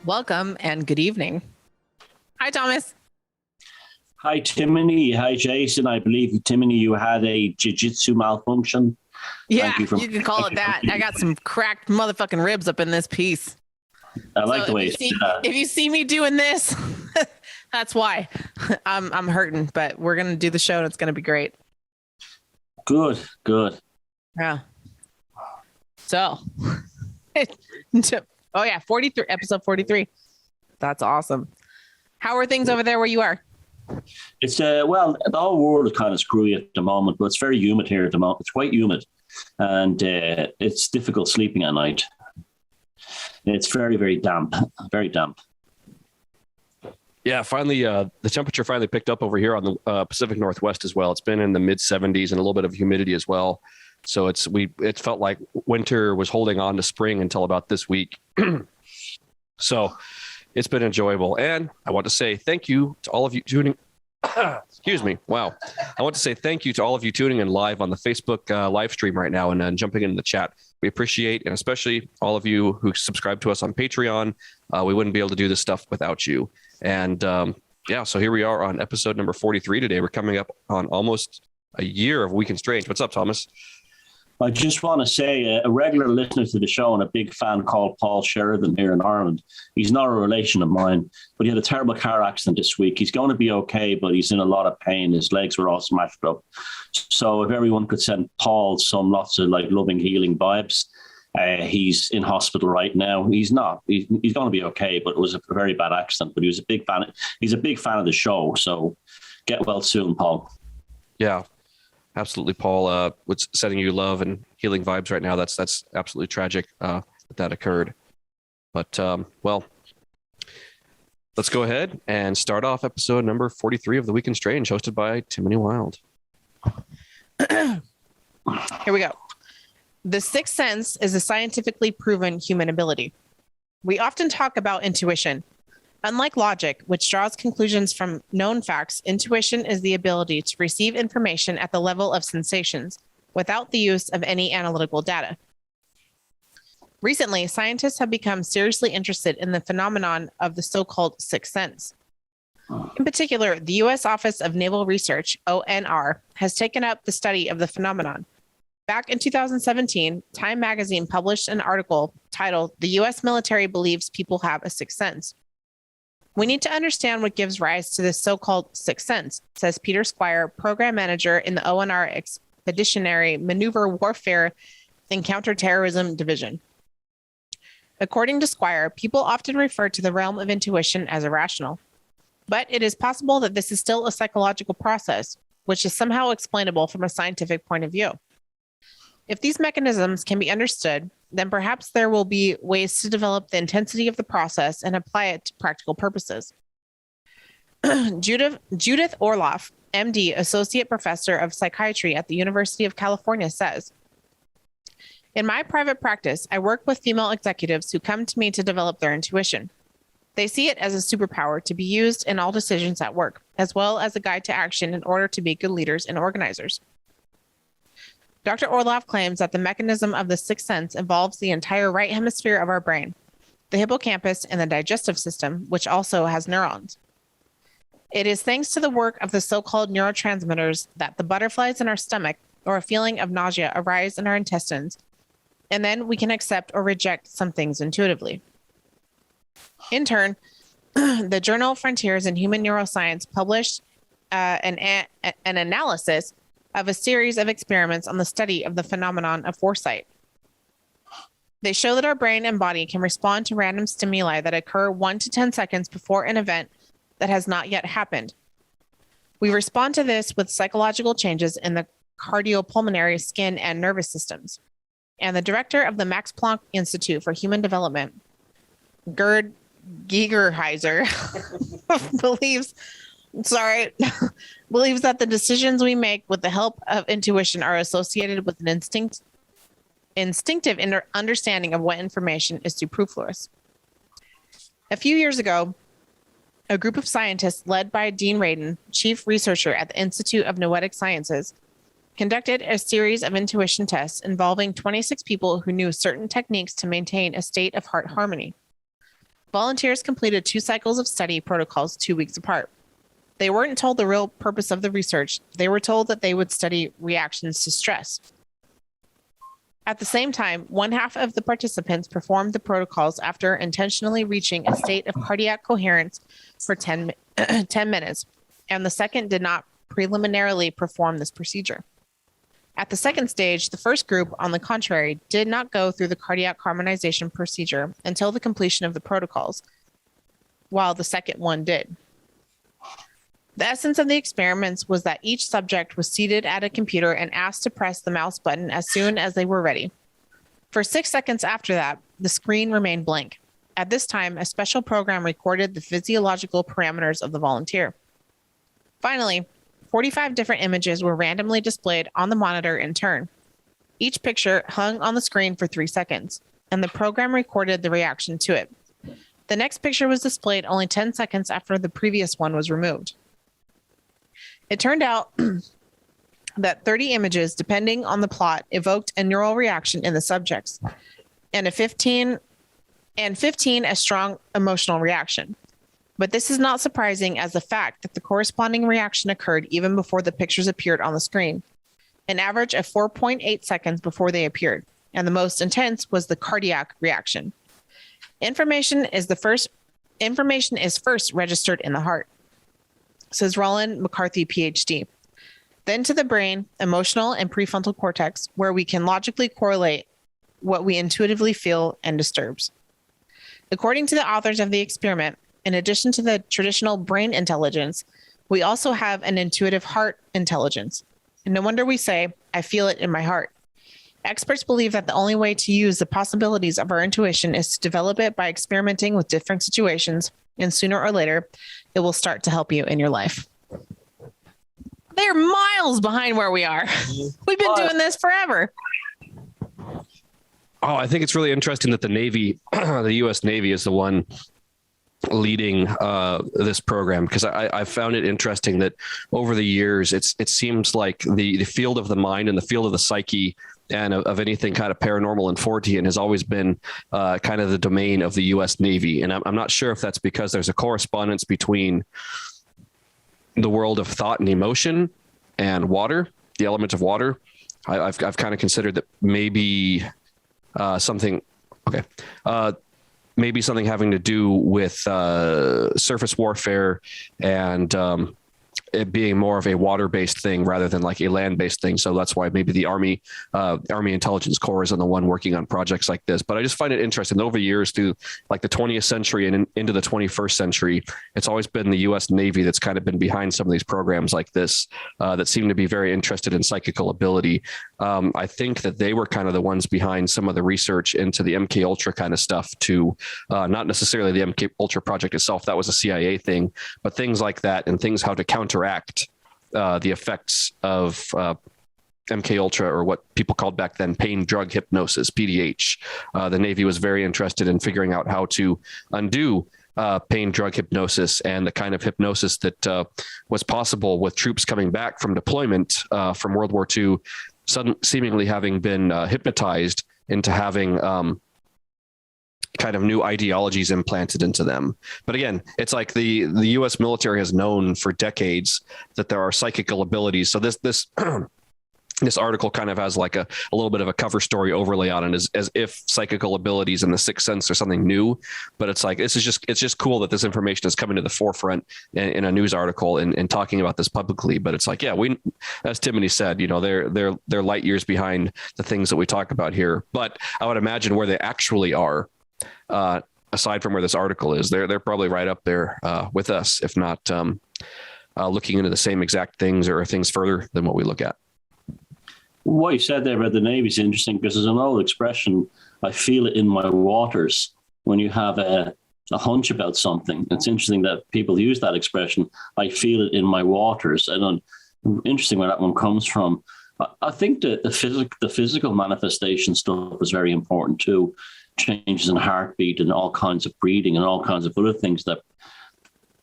Welcome and good evening. Hi, Thomas. Hi, Timony. Hi, Jason. I believe, Timony, you had a jiu-jitsu malfunction. Yeah, you can call it that. I got some cracked motherfucking ribs up in this piece. I like the way if you see me doing this, that's why. I'm hurting, but we're going to do the show and it's going to be great. Good. Yeah. So, oh yeah, 43, episode 43. That's awesome. How are things over there where you are? It's well, the whole world is kind of screwy at the moment, but it's very humid here at the moment. It's quite humid, and it's difficult sleeping at night. It's very, very damp. Very damp. Yeah, finally, the temperature finally picked up over here on the Pacific Northwest as well. It's been in the mid 70s and a little bit of humidity as well. So it felt like winter was holding on to spring until about this week. So it's been enjoyable. And I want to say thank you to all of you tuning. Excuse me. Wow. I want to say thank you to all of you tuning in live on the Facebook live stream right now and jumping in the chat. We appreciate, and especially all of you who subscribe to us on Patreon. We wouldn't be able to do this stuff without you. And yeah, so here we are on episode number 43 today. We're coming up on almost a year of Week in Strange. What's up, Thomas? I just want to say a regular listener to the show and a big fan called Paul Sheridan here in Ireland. He's not a relation of mine, but he had a terrible car accident this week. He's going to be okay, but he's in a lot of pain. His legs were all smashed up. So if everyone could send Paul some lots of like loving, healing vibes. He's in hospital right now. He's not. He's going to be okay, but it was a very bad accident. But he was a big fan. He's a big fan of the show. So get well soon, Paul. Yeah. Absolutely, Paul. What's sending you love and healing vibes right now? That's absolutely tragic that occurred. But well, let's go ahead and start off episode number 43 of the Week in Strange, hosted by Timony Wild. Here we go. The sixth sense is a scientifically proven human ability. We often talk about intuition. Unlike logic, which draws conclusions from known facts, intuition is the ability to receive information at the level of sensations without the use of any analytical data. Recently, scientists have become seriously interested in the phenomenon of the so-called sixth sense. In particular, the U.S. Office of Naval Research, ONR, has taken up the study of the phenomenon. Back in 2017, Time magazine published an article titled, "The U.S. Military Believes People Have a Sixth Sense." We need to understand what gives rise to this so-called sixth sense, says Peter Squire, program manager in the ONR Expeditionary Maneuver Warfare and Counterterrorism Division. According to Squire, people often refer to the realm of intuition as irrational, but it is possible that this is still a psychological process, which is somehow explainable from a scientific point of view. If these mechanisms can be understood, then perhaps there will be ways to develop the intensity of the process and apply it to practical purposes. Judith Orloff, MD, Associate Professor of Psychiatry at the University of California, says, "In my private practice, I work with female executives who come to me to develop their intuition. They see it as a superpower to be used in all decisions at work, as well as a guide to action in order to be good leaders and organizers." Dr. Orloff claims that the mechanism of the sixth sense involves the entire right hemisphere of our brain, the hippocampus, and the digestive system, which also has neurons. It is thanks to the work of the so-called neurotransmitters that the butterflies in our stomach or a feeling of nausea arise in our intestines, and then we can accept or reject some things intuitively. In turn, the journal Frontiers in Human Neuroscience published an analysis of a series of experiments on the study of the phenomenon of foresight. They show that our brain and body can respond to random stimuli that occur 1 to 10 seconds before an event that has not yet happened. We respond to this with psychological changes in the cardiopulmonary, skin, and nervous systems. And the director of the Max Planck Institute for Human Development, Gerd Gigerheiser, believes that the decisions we make with the help of intuition are associated with an instinctive understanding of what information is superfluous. A few years ago, a group of scientists led by Dean Radin, chief researcher at the Institute of Noetic Sciences, conducted a series of intuition tests involving 26 people who knew certain techniques to maintain a state of heart harmony. Volunteers completed 2 cycles of study protocols 2 weeks apart. They weren't told the real purpose of the research. They were told that they would study reactions to stress. At the same time, one half of the participants performed the protocols after intentionally reaching a state of cardiac coherence for 10 minutes, and the second did not preliminarily perform this procedure. At the second stage, the first group, on the contrary, did not go through the cardiac harmonization procedure until the completion of the protocols, while the second one did. The essence of the experiments was that each subject was seated at a computer and asked to press the mouse button as soon as they were ready. For 6 seconds after that, the screen remained blank. At this time, a special program recorded the physiological parameters of the volunteer. Finally, 45 different images were randomly displayed on the monitor in turn. Each picture hung on the screen for 3 seconds, and the program recorded the reaction to it. The next picture was displayed only 10 seconds after the previous one was removed. It turned out that 30 images, depending on the plot, evoked a neural reaction in the subjects, and 15 a strong emotional reaction. But this is not surprising, as the fact that the corresponding reaction occurred even before the pictures appeared on the screen, an average of 4.8 seconds before they appeared, and the most intense was the cardiac reaction. Information is first registered in the heart, says Roland McCarthy, PhD. Then to the brain, emotional and prefrontal cortex, where we can logically correlate what we intuitively feel and disturbs. According to the authors of the experiment, in addition to the traditional brain intelligence, we also have an intuitive heart intelligence. And no wonder we say, I feel it in my heart. Experts believe that the only way to use the possibilities of our intuition is to develop it by experimenting with different situations, and sooner or later, it will start to help you in your life. They're miles behind where we are. We've been doing this forever. Oh, I think it's really interesting that the Navy, the U.S. Navy, is the one leading this program, because I found it interesting that over the years, it seems like the field of the mind and the field of the psyche and of anything kind of paranormal and Fortean has always been kind of the domain of the U.S. Navy. And I'm not sure if that's because there's a correspondence between the world of thought and emotion and water, the element of water. I've kind of considered that maybe something having to do with surface warfare and it being more of a water-based thing rather than like a land-based thing. So that's why maybe the Army Intelligence Corps is on the one working on projects like this. But I just find it interesting. Over the years, through like the 20th century and into the 21st century, it's always been the U.S. Navy that's kind of been behind some of these programs like this that seem to be very interested in psychical ability. I think that they were kind of the ones behind some of the research into the MK Ultra kind of stuff too. Not necessarily the MK Ultra project itself. That was a CIA thing, but things like that and things how to counteract the effects of MK Ultra, or what people called back then pain drug hypnosis, PDH. The Navy was very interested in figuring out how to undo pain drug hypnosis and the kind of hypnosis that was possible with troops coming back from deployment from World War II, seemingly having been hypnotized into having kind of new ideologies implanted into them. But again, it's like the U.S. military has known for decades that there are psychical abilities. So this this article kind of has like a little bit of a cover story overlay on it, as if psychical abilities and the sixth sense are something new. But it's like, it's just cool that this information is coming to the forefront in a news article and talking about this publicly. But it's like, yeah, we, as Timothy said, they're light years behind the things that we talk about here. But I would imagine where they actually are, aside from where this article is, they're probably right up there with us, if not looking into the same exact things or things further than what we look at. What you said there about the Navy is interesting, because there's an old expression, I feel it in my waters, when you have a hunch about something. It's interesting that people use that expression, I feel it in my waters. Interesting where that one comes from. I think the physical manifestation stuff is very important too. Changes in heartbeat and all kinds of breathing and all kinds of other things that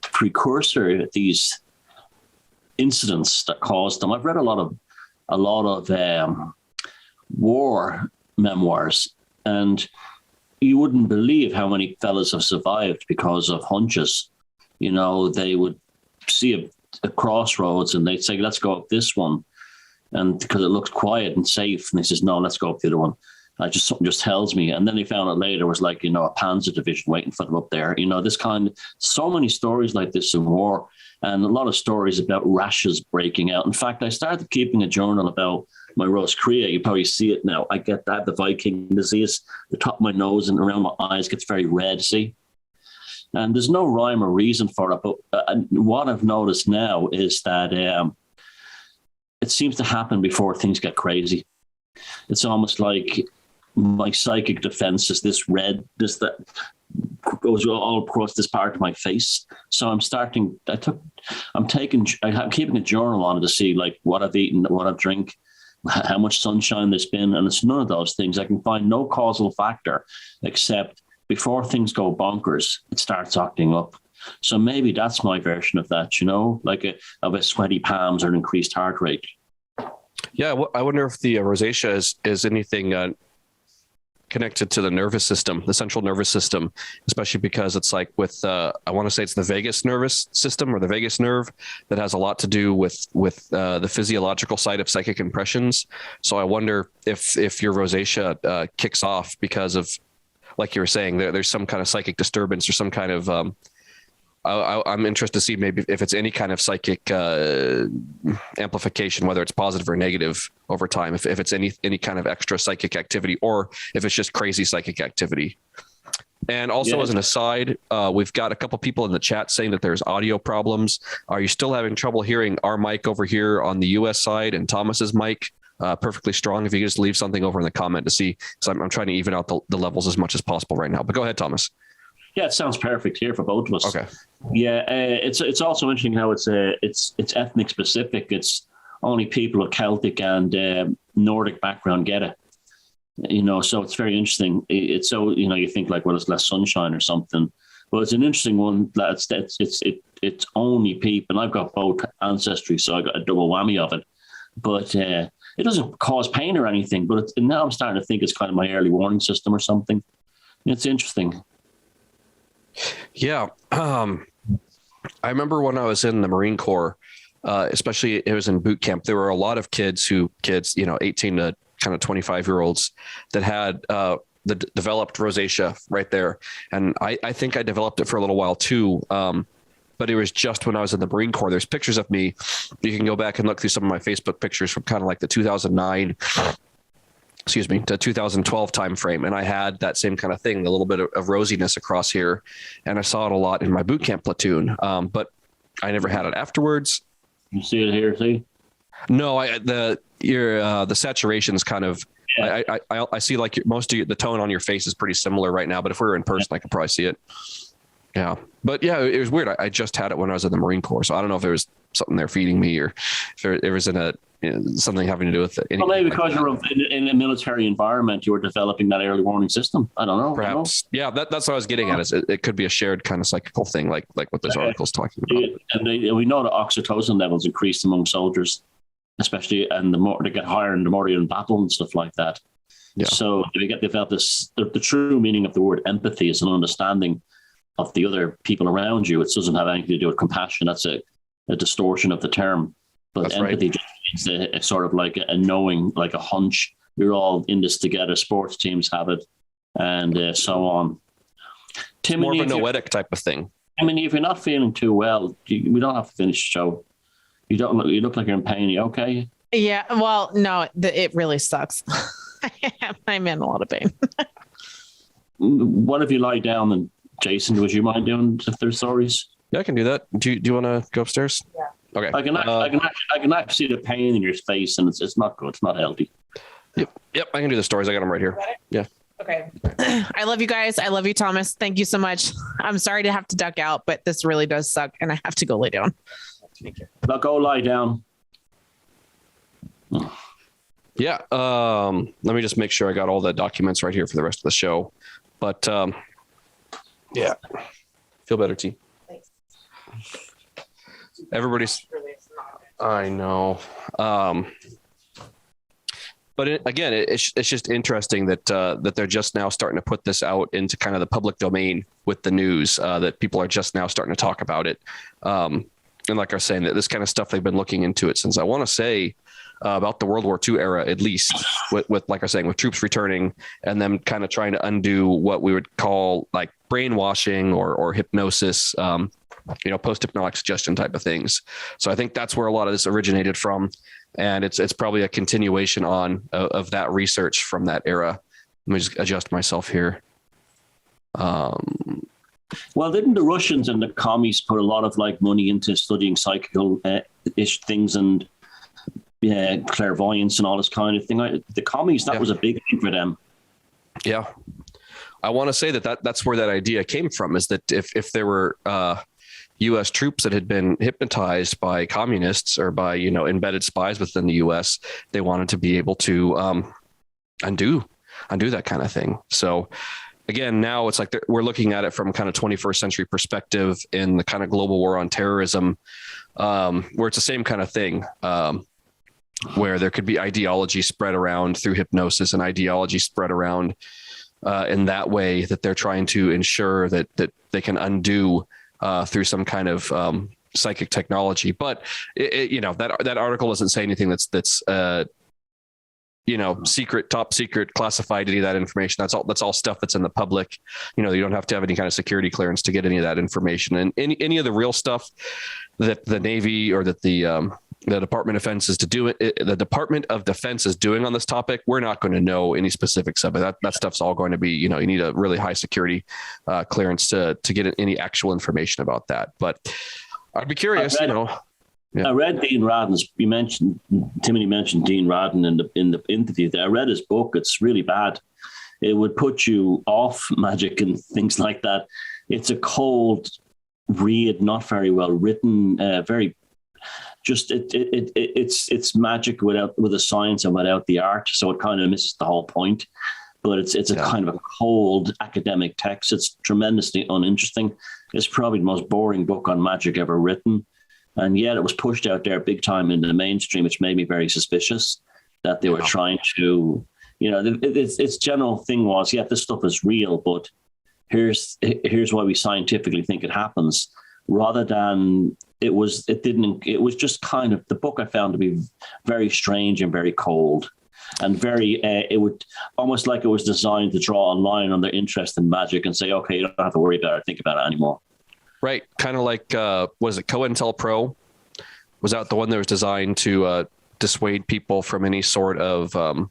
precursor these incidents that caused them. I've read a lot of war memoirs, and you wouldn't believe how many fellas have survived because of hunches. You know, they would see a crossroads and they'd say, let's go up this one. And because it looks quiet and safe. And he says, no, let's go up the other one. Something just tells me. And then they found out later was like, you know, a Panzer division waiting for them up there. You know, so many stories like this in war, and a lot of stories about rashes breaking out. In fact, I started keeping a journal about my rosacea. You probably see it now. I get that, the Viking disease, the top of my nose and around my eyes gets very red, see? And there's no rhyme or reason for it. But what I've noticed now is that it seems to happen before things get crazy. It's almost like my psychic defense is this red, that goes all across this part of my face. So I'm keeping a journal on it to see like what I've eaten, what I've drank, how much sunshine there's been. And it's none of those things. I can find no causal factor except before things go bonkers, it starts acting up. So maybe that's my version of that, you know, like of sweaty palms or an increased heart rate. Yeah, I wonder if the rosacea is anything connected to the nervous system, the central nervous system, especially because it's like with, I want to say it's the vagus nervous system or the vagus nerve that has a lot to do with the physiological side of psychic impressions. So I wonder if your rosacea kicks off because of, like you were saying, there's some kind of psychic disturbance or some kind of, I'm interested to see maybe if it's any kind of psychic amplification, whether it's positive or negative over time, if it's any kind of extra psychic activity, or if it's just crazy psychic activity. And also, as an aside, we've got a couple people in the chat saying that there's audio problems. Are you still having trouble hearing our mic over here on the US side and Thomas's mic? Perfectly strong. If you could just leave something over in the comment to see, so I'm trying to even out the levels as much as possible right now. But go ahead, Thomas. Yeah, it sounds perfect here for both of us. Okay. Yeah, it's also interesting how it's ethnic specific. It's only people of Celtic and Nordic background get it. You know, so it's very interesting. It's so, you know, you think like, well, it's less sunshine or something. Well, it's an interesting one. It's only people, and I've got both ancestry, so I got a double whammy of it. But it doesn't cause pain or anything. But now I'm starting to think it's kind of my early warning system or something. It's interesting. Yeah. I remember when I was in the Marine Corps, especially it was in boot camp, there were a lot of kids, 18 to kind of 25-year-olds that had the developed rosacea right there. And I think I developed it for a little while too. But it was just when I was in the Marine Corps. There's pictures of me. You can go back and look through some of my Facebook pictures from kind of like the 2009 to 2012 timeframe. And I had that same kind of thing, a little bit of rosiness across here. And I saw it a lot in my boot camp platoon. But I never had it afterwards. You see it here, see? No, the saturation is kind of, yeah. I see like most of the tone on your face is pretty similar right now, but if we were in person, I could probably see it. Yeah. But yeah, it was weird. I just had it when I was in the Marine Corps. So I don't know if there was something there feeding me or if there was something having to do with it. Well, maybe because you're in a military environment, you were developing that early warning system. I don't know. Perhaps. Yeah, that's what I was getting at. Is it could be a shared kind of psychical thing, like what this article's talking about. And we know that oxytocin levels increase among soldiers, especially, and the more they get higher and the more you're in battle and stuff like that. Yeah. So we develop this. The true meaning of the word empathy is an understanding of the other people around you. It doesn't have anything to do with compassion. That's a distortion of the term. But that's empathy just means a sort of like a knowing, like a hunch. We're all in this together. Sports teams have it, and so on. Tim, more of a noetic type of thing. I mean, if you're not feeling too well, we don't have to finish the show. You look like you're in pain. Are you okay? Yeah. Well, no, it really sucks. I'm in a lot of pain. What if you lie down and Jason, would you mind doing if there's stories? Yeah, I can do that. Do you want to go upstairs? Yeah. Okay. I can actually see the pain in your face, and it's not good. It's not healthy. Yep. I can do the stories. I got them right here. Yeah. Okay. I love you guys. I love you, Thomas. Thank you so much. I'm sorry to have to duck out, but this really does suck, and I have to go lay down. Now go lie down. Yeah. Let me just make sure I got all the documents right here for the rest of the show. But yeah. Feel better, T. Thanks. Everybody's. I know. But it's just interesting that that they're just now starting to put this out into kind of the public domain with the news, that people are just now starting to talk about it. And like I was saying, that this kind of stuff, they've been looking into it since, I want to say, about the World War II era, at least, with like I was saying, with troops returning and them kind of trying to undo what we would call like brainwashing or hypnosis, post-hypnotic suggestion type of things. So I think that's where a lot of this originated from. And it's probably a continuation of that research from that era. Let me just adjust myself here. Well, didn't the Russians and the commies put a lot of like money into studying psychical ish things and clairvoyance and all this kind of thing? The commies, that was a big thing for them. Yeah. I want to say that's where that idea came from, is that if there were U.S. troops that had been hypnotized by communists or by, embedded spies within the U.S., they wanted to be able to undo that kind of thing. So again, now it's like we're looking at it from kind of 21st century perspective in the kind of global war on terrorism, where it's the same kind of thing, where there could be ideology spread around through hypnosis and ideology spread around in that way, that they're trying to ensure that they can undo through some kind of psychic technology. But that article doesn't say anything that's secret, top secret, classified, any of that information. That's all stuff that's in the public. You don't have to have any kind of security clearance to get any of that information. And any of the real stuff that the Navy or that the Department of Defense is the Department of Defense is doing on this topic, we're not going to know any specifics of it. That stuff's all going to be, you need a really high security clearance to get any actual information about that. But I'd be curious, I read Dean Radden's. Timothy mentioned Dean Radden in the interview there. I read his book. It's really bad. It would put you off magic and things like that. It's a cold read, not very well written, very just it's magic with the science and without the art. So it kind of misses the whole point. But it's a kind of a cold academic text. It's tremendously uninteresting. It's probably the most boring book on magic ever written. And yet it was pushed out there big time in the mainstream, which made me very suspicious that they were trying to, its general thing was, this stuff is real, but here's why we scientifically think it happens, rather than it was just kind of, the book I found to be very strange and very cold and very, it would almost like it was designed to draw a line on their interest in magic and say, okay, you don't have to worry about it, think about it anymore. Right. Kind of like, was it COINTELPRO? Was that the one that was designed to dissuade people from any sort of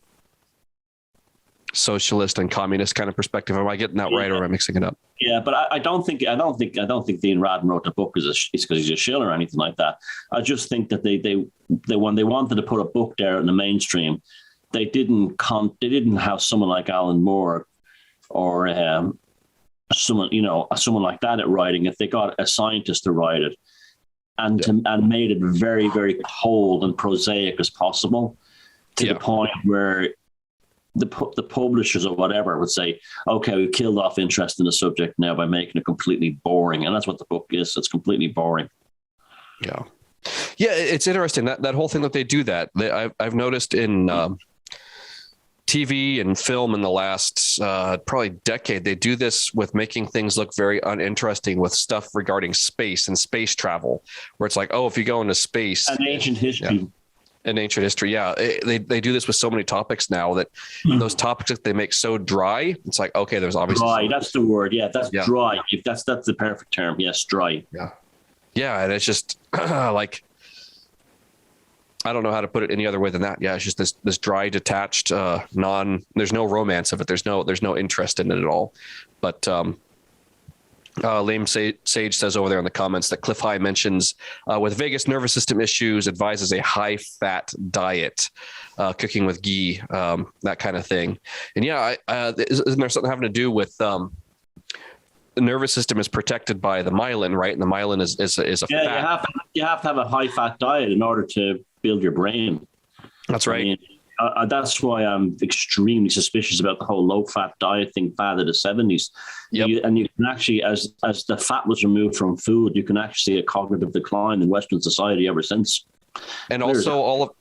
socialist and communist kind of perspective? Am I getting that right, or am I mixing it up? Yeah, but I don't think Dean Radden wrote the book because he's a shill or anything like that. I just think that they when they wanted to put a book there in the mainstream, they didn't have someone like Alan Moore or someone like that at writing. If they got a scientist to write it and made it very, very cold and prosaic as possible, to the point where the publishers or whatever would say, okay, we've killed off interest in the subject now by making it completely boring. And that's what the book is. It's completely boring. Yeah. It's interesting that whole thing that they do that. I've noticed in TV and film in the last probably decade, they do this with making things look very uninteresting with stuff regarding space and space travel, where it's like, oh, if you go into space and ancient history. In ancient history, they do this with so many topics now that those topics that they make so dry, it's like, okay, there's obviously dry. That's the word. Yeah, that's dry. That's the perfect term. Yes, dry. Yeah, and it's just like, I don't know how to put it any other way than that. Yeah, it's just this dry, detached, there's no romance of it. There's no interest in it at all. But Lame Sage says over there in the comments that Cliff High mentions with vagus nervous system issues, advises a high-fat diet, cooking with ghee, that kind of thing. And isn't there something having to do with the nervous system is protected by the myelin, right? And the myelin is a fat. You have to have a high-fat diet in order to build your brain. That's right. I mean, that's why I'm extremely suspicious about the whole low-fat diet thing, fad of the 70s. Yep. And you can actually, as the fat was removed from food, you can actually see a cognitive decline in Western society ever since. And also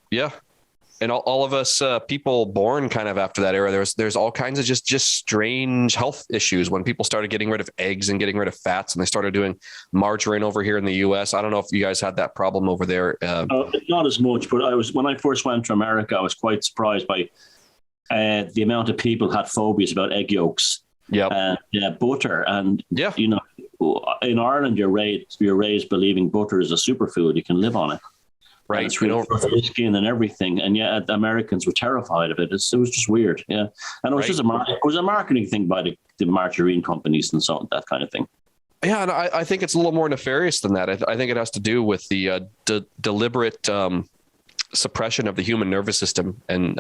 And all of us people born kind of after that era, there's all kinds of just strange health issues when people started getting rid of eggs and getting rid of fats, and they started doing margarine over here in the U.S. I don't know if you guys had that problem over there. Not as much, but when I first went to America, I was quite surprised by the amount of people had phobias about egg yolks. Yeah, butter, and yeah, you know, in Ireland, you're raised believing butter is a superfood; you can live on it. right. It's really for the skin and everything, and yet the Americans were terrified of it. It was just weird, yeah. And it was just a marketing thing by the margarine companies and so that kind of thing. Yeah, and I think it's a little more nefarious than that. I think it has to do with the deliberate suppression of the human nervous system, and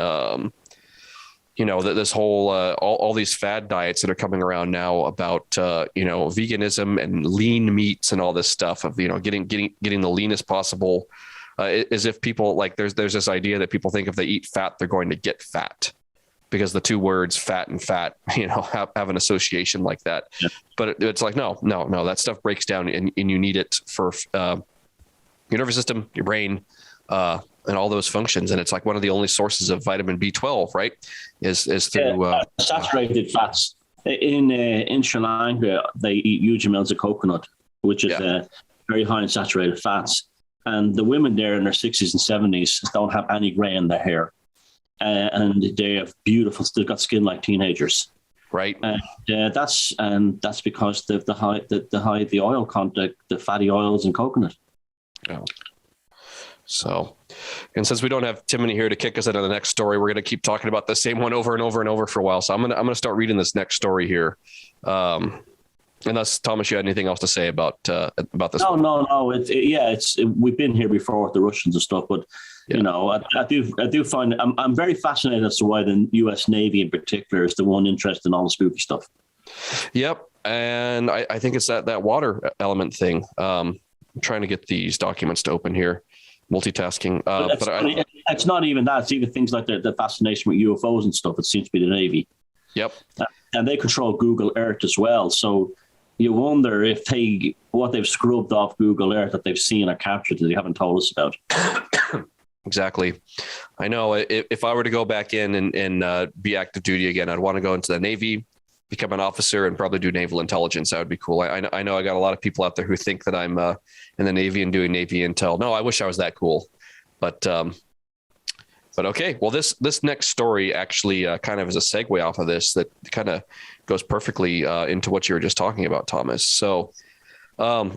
this whole all these fad diets that are coming around now about veganism and lean meats and all this stuff of getting the leanest possible, as if people like there's this idea that people think if they eat fat they're going to get fat, because the two words fat and fat have an association like that. Yeah. But it's like no, that stuff breaks down and you need it for your nervous system, your brain, and all those functions. And it's like one of the only sources of vitamin B12, right? Is through saturated fats. In Sri Lanka, they eat huge amounts of coconut, which is very high in saturated fats. And the women there in their 60s and 70s don't have any gray in their hair. And they have beautiful, still got skin like teenagers. Right. That's because the oil content, the fatty oils in coconut. Oh. So, and since we don't have Timony here to kick us into the next story, we're going to keep talking about the same one over and over and over for a while. So I'm going to start reading this next story here. Unless Thomas, you had anything else to say about this? No. We've been here before with the Russians and stuff, but I do find I'm very fascinated as to why the U.S. Navy in particular is the one interested in all the spooky stuff. Yep, and I think it's that water element thing. I'm trying to get these documents to open here. Multitasking, but it's not even that. It's even things like the fascination with UFOs and stuff. It seems to be the Navy. Yep, and they control Google Earth as well. So you wonder if what they've scrubbed off Google Earth that they've seen or captured that they haven't told us about. Exactly. I know if I were to go back in and be active duty again, I'd want to go into the Navy, become an officer, and probably do naval intelligence. That would be cool. I know I got a lot of people out there who think that I'm in the Navy and doing Navy intel. No, I wish I was that cool. But okay. Well, this next story actually kind of is a segue off of this that kind of goes perfectly into what you were just talking about, Thomas. So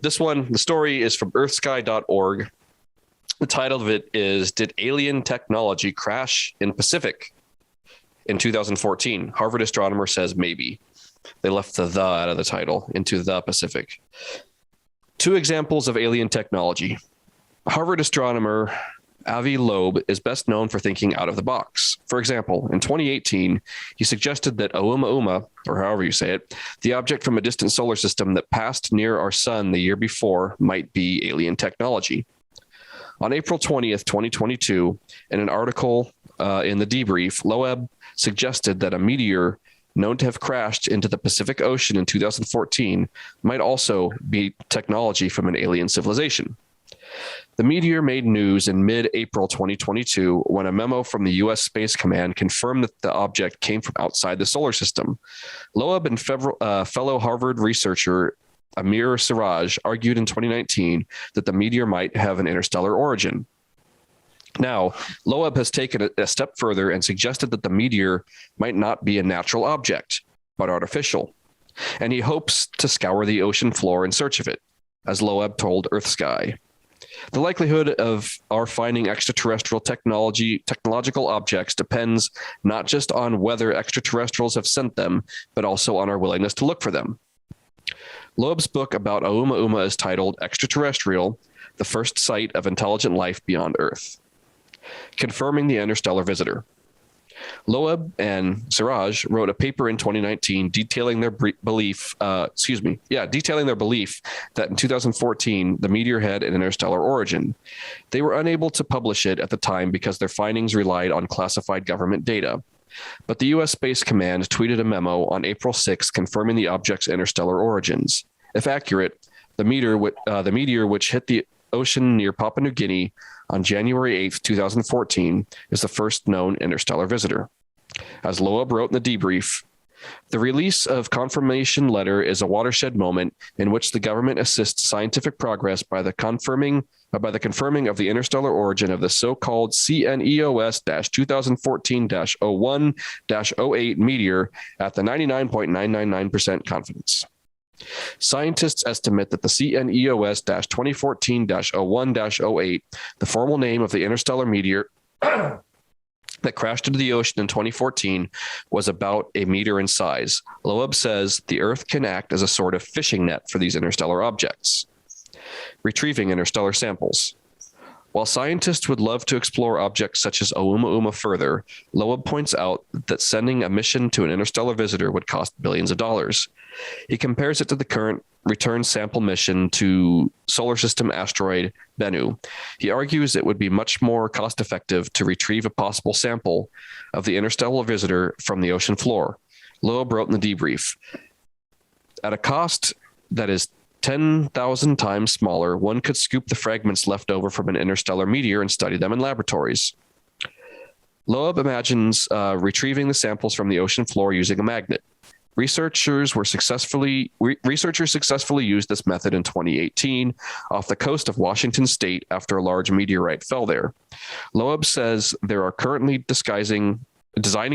this one, the story is from earthsky.org. The title of it is, Did Alien Technology Crash in Pacific in 2014? Harvard astronomer says maybe. They left the out of the title into the Pacific. Two examples of alien technology. Harvard astronomer Avi Loeb is best known for thinking out of the box. For example, in 2018, he suggested that Oumuamua, or however you say it, the object from a distant solar system that passed near our sun the year before, might be alien technology. On April 20th, 2022, in an article in The Debrief, Loeb suggested that a meteor known to have crashed into the Pacific Ocean in 2014 might also be technology from an alien civilization. The meteor made news in mid-April 2022 when a memo from the U.S. Space Command confirmed that the object came from outside the solar system. Loeb and fellow Harvard researcher Amir Siraj argued in 2019 that the meteor might have an interstellar origin. Now, Loeb has taken a step further and suggested that the meteor might not be a natural object, but artificial. And he hopes to scour the ocean floor in search of it, as Loeb told EarthSky. The likelihood of our finding extraterrestrial technological objects depends not just on whether extraterrestrials have sent them, but also on our willingness to look for them. Loeb's book about Oumuamua is titled Extraterrestrial, the First Sight of Intelligent Life Beyond Earth. Confirming the Interstellar Visitor. Loeb and Siraj wrote a paper in 2019 detailing their belief that in 2014 the meteor had an interstellar origin. They were unable to publish it at the time because their findings relied on classified government data. But the U.S. Space Command tweeted a memo on April 6 confirming the object's interstellar origins. If accurate, the meteor which hit the ocean near Papua New Guinea on January 8th, 2014, is the first known interstellar visitor. As Loeb wrote in the debrief, the release of confirmation letter is a watershed moment in which the government assists scientific progress by the confirming of the interstellar origin of the so-called CNEOS-2014-01-08 meteor at the 99.999% confidence. Scientists estimate that the CNEOS-2014-01-08, the formal name of the interstellar meteor that crashed into the ocean in 2014, was about a meter in size. Loeb says the Earth can act as a sort of fishing net for these interstellar objects. Retrieving interstellar samples. While scientists would love to explore objects such as Oumuamua further, Loeb points out that sending a mission to an interstellar visitor would cost billions of dollars. He compares it to the current return sample mission to solar system asteroid Bennu. He argues it would be much more cost effective to retrieve a possible sample of the interstellar visitor from the ocean floor. Loeb wrote in the debrief, at a cost that is 10,000 times smaller, one could scoop the fragments left over from an interstellar meteor and study them in laboratories. Loeb imagines retrieving the samples from the ocean floor using a magnet. Researchers successfully used this method in 2018 off the coast of Washington state after a large meteorite fell there. Loeb says they are currently designing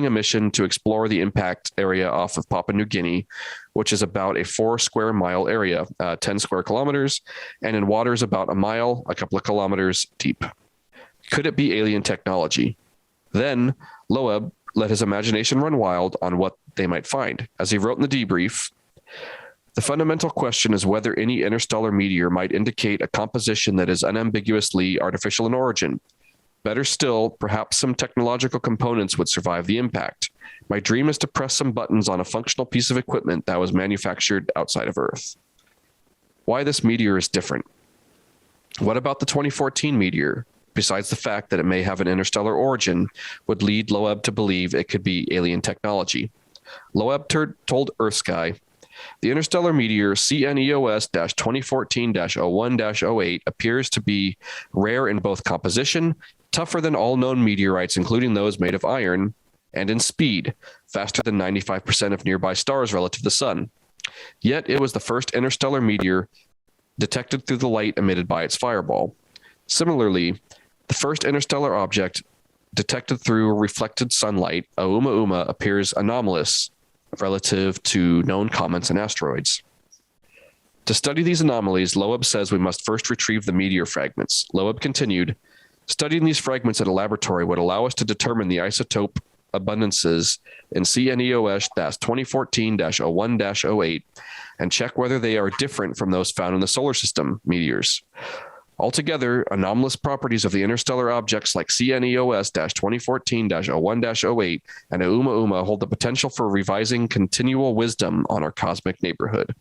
a mission to explore the impact area off of Papua New Guinea, which is about a 4 square mile area, 10 square kilometers, and in waters about a mile, a couple of kilometers deep. Could it be alien technology? Then Loeb let his imagination run wild on what they might find. As he wrote in the debrief, the fundamental question is whether any interstellar meteor might indicate a composition that is unambiguously artificial in origin. Better still, perhaps some technological components would survive the impact. My dream is to press some buttons on a functional piece of equipment that was manufactured outside of Earth. Why this meteor is different? What about the 2014 meteor, besides the fact that it may have an interstellar origin, would lead Loeb to believe it could be alien technology? Loeb told EarthSky, the interstellar meteor CNEOS-2014-01-08 appears to be rare in both composition, tougher than all known meteorites, including those made of iron, and in speed, faster than 95% of nearby stars relative to the sun. Yet it was the first interstellar meteor detected through the light emitted by its fireball. Similarly, the first interstellar object detected through reflected sunlight, Oumuamua, appears anomalous relative to known comets and asteroids. To study these anomalies, Loeb says we must first retrieve the meteor fragments. Loeb continued, studying these fragments at a laboratory would allow us to determine the isotope abundances in CNEOS-2014-01-08 and check whether they are different from those found in the solar system meteors. Altogether, anomalous properties of the interstellar objects like CNEOS-2014-01-08 and Oumuamua hold the potential for revising continual wisdom on our cosmic neighborhood.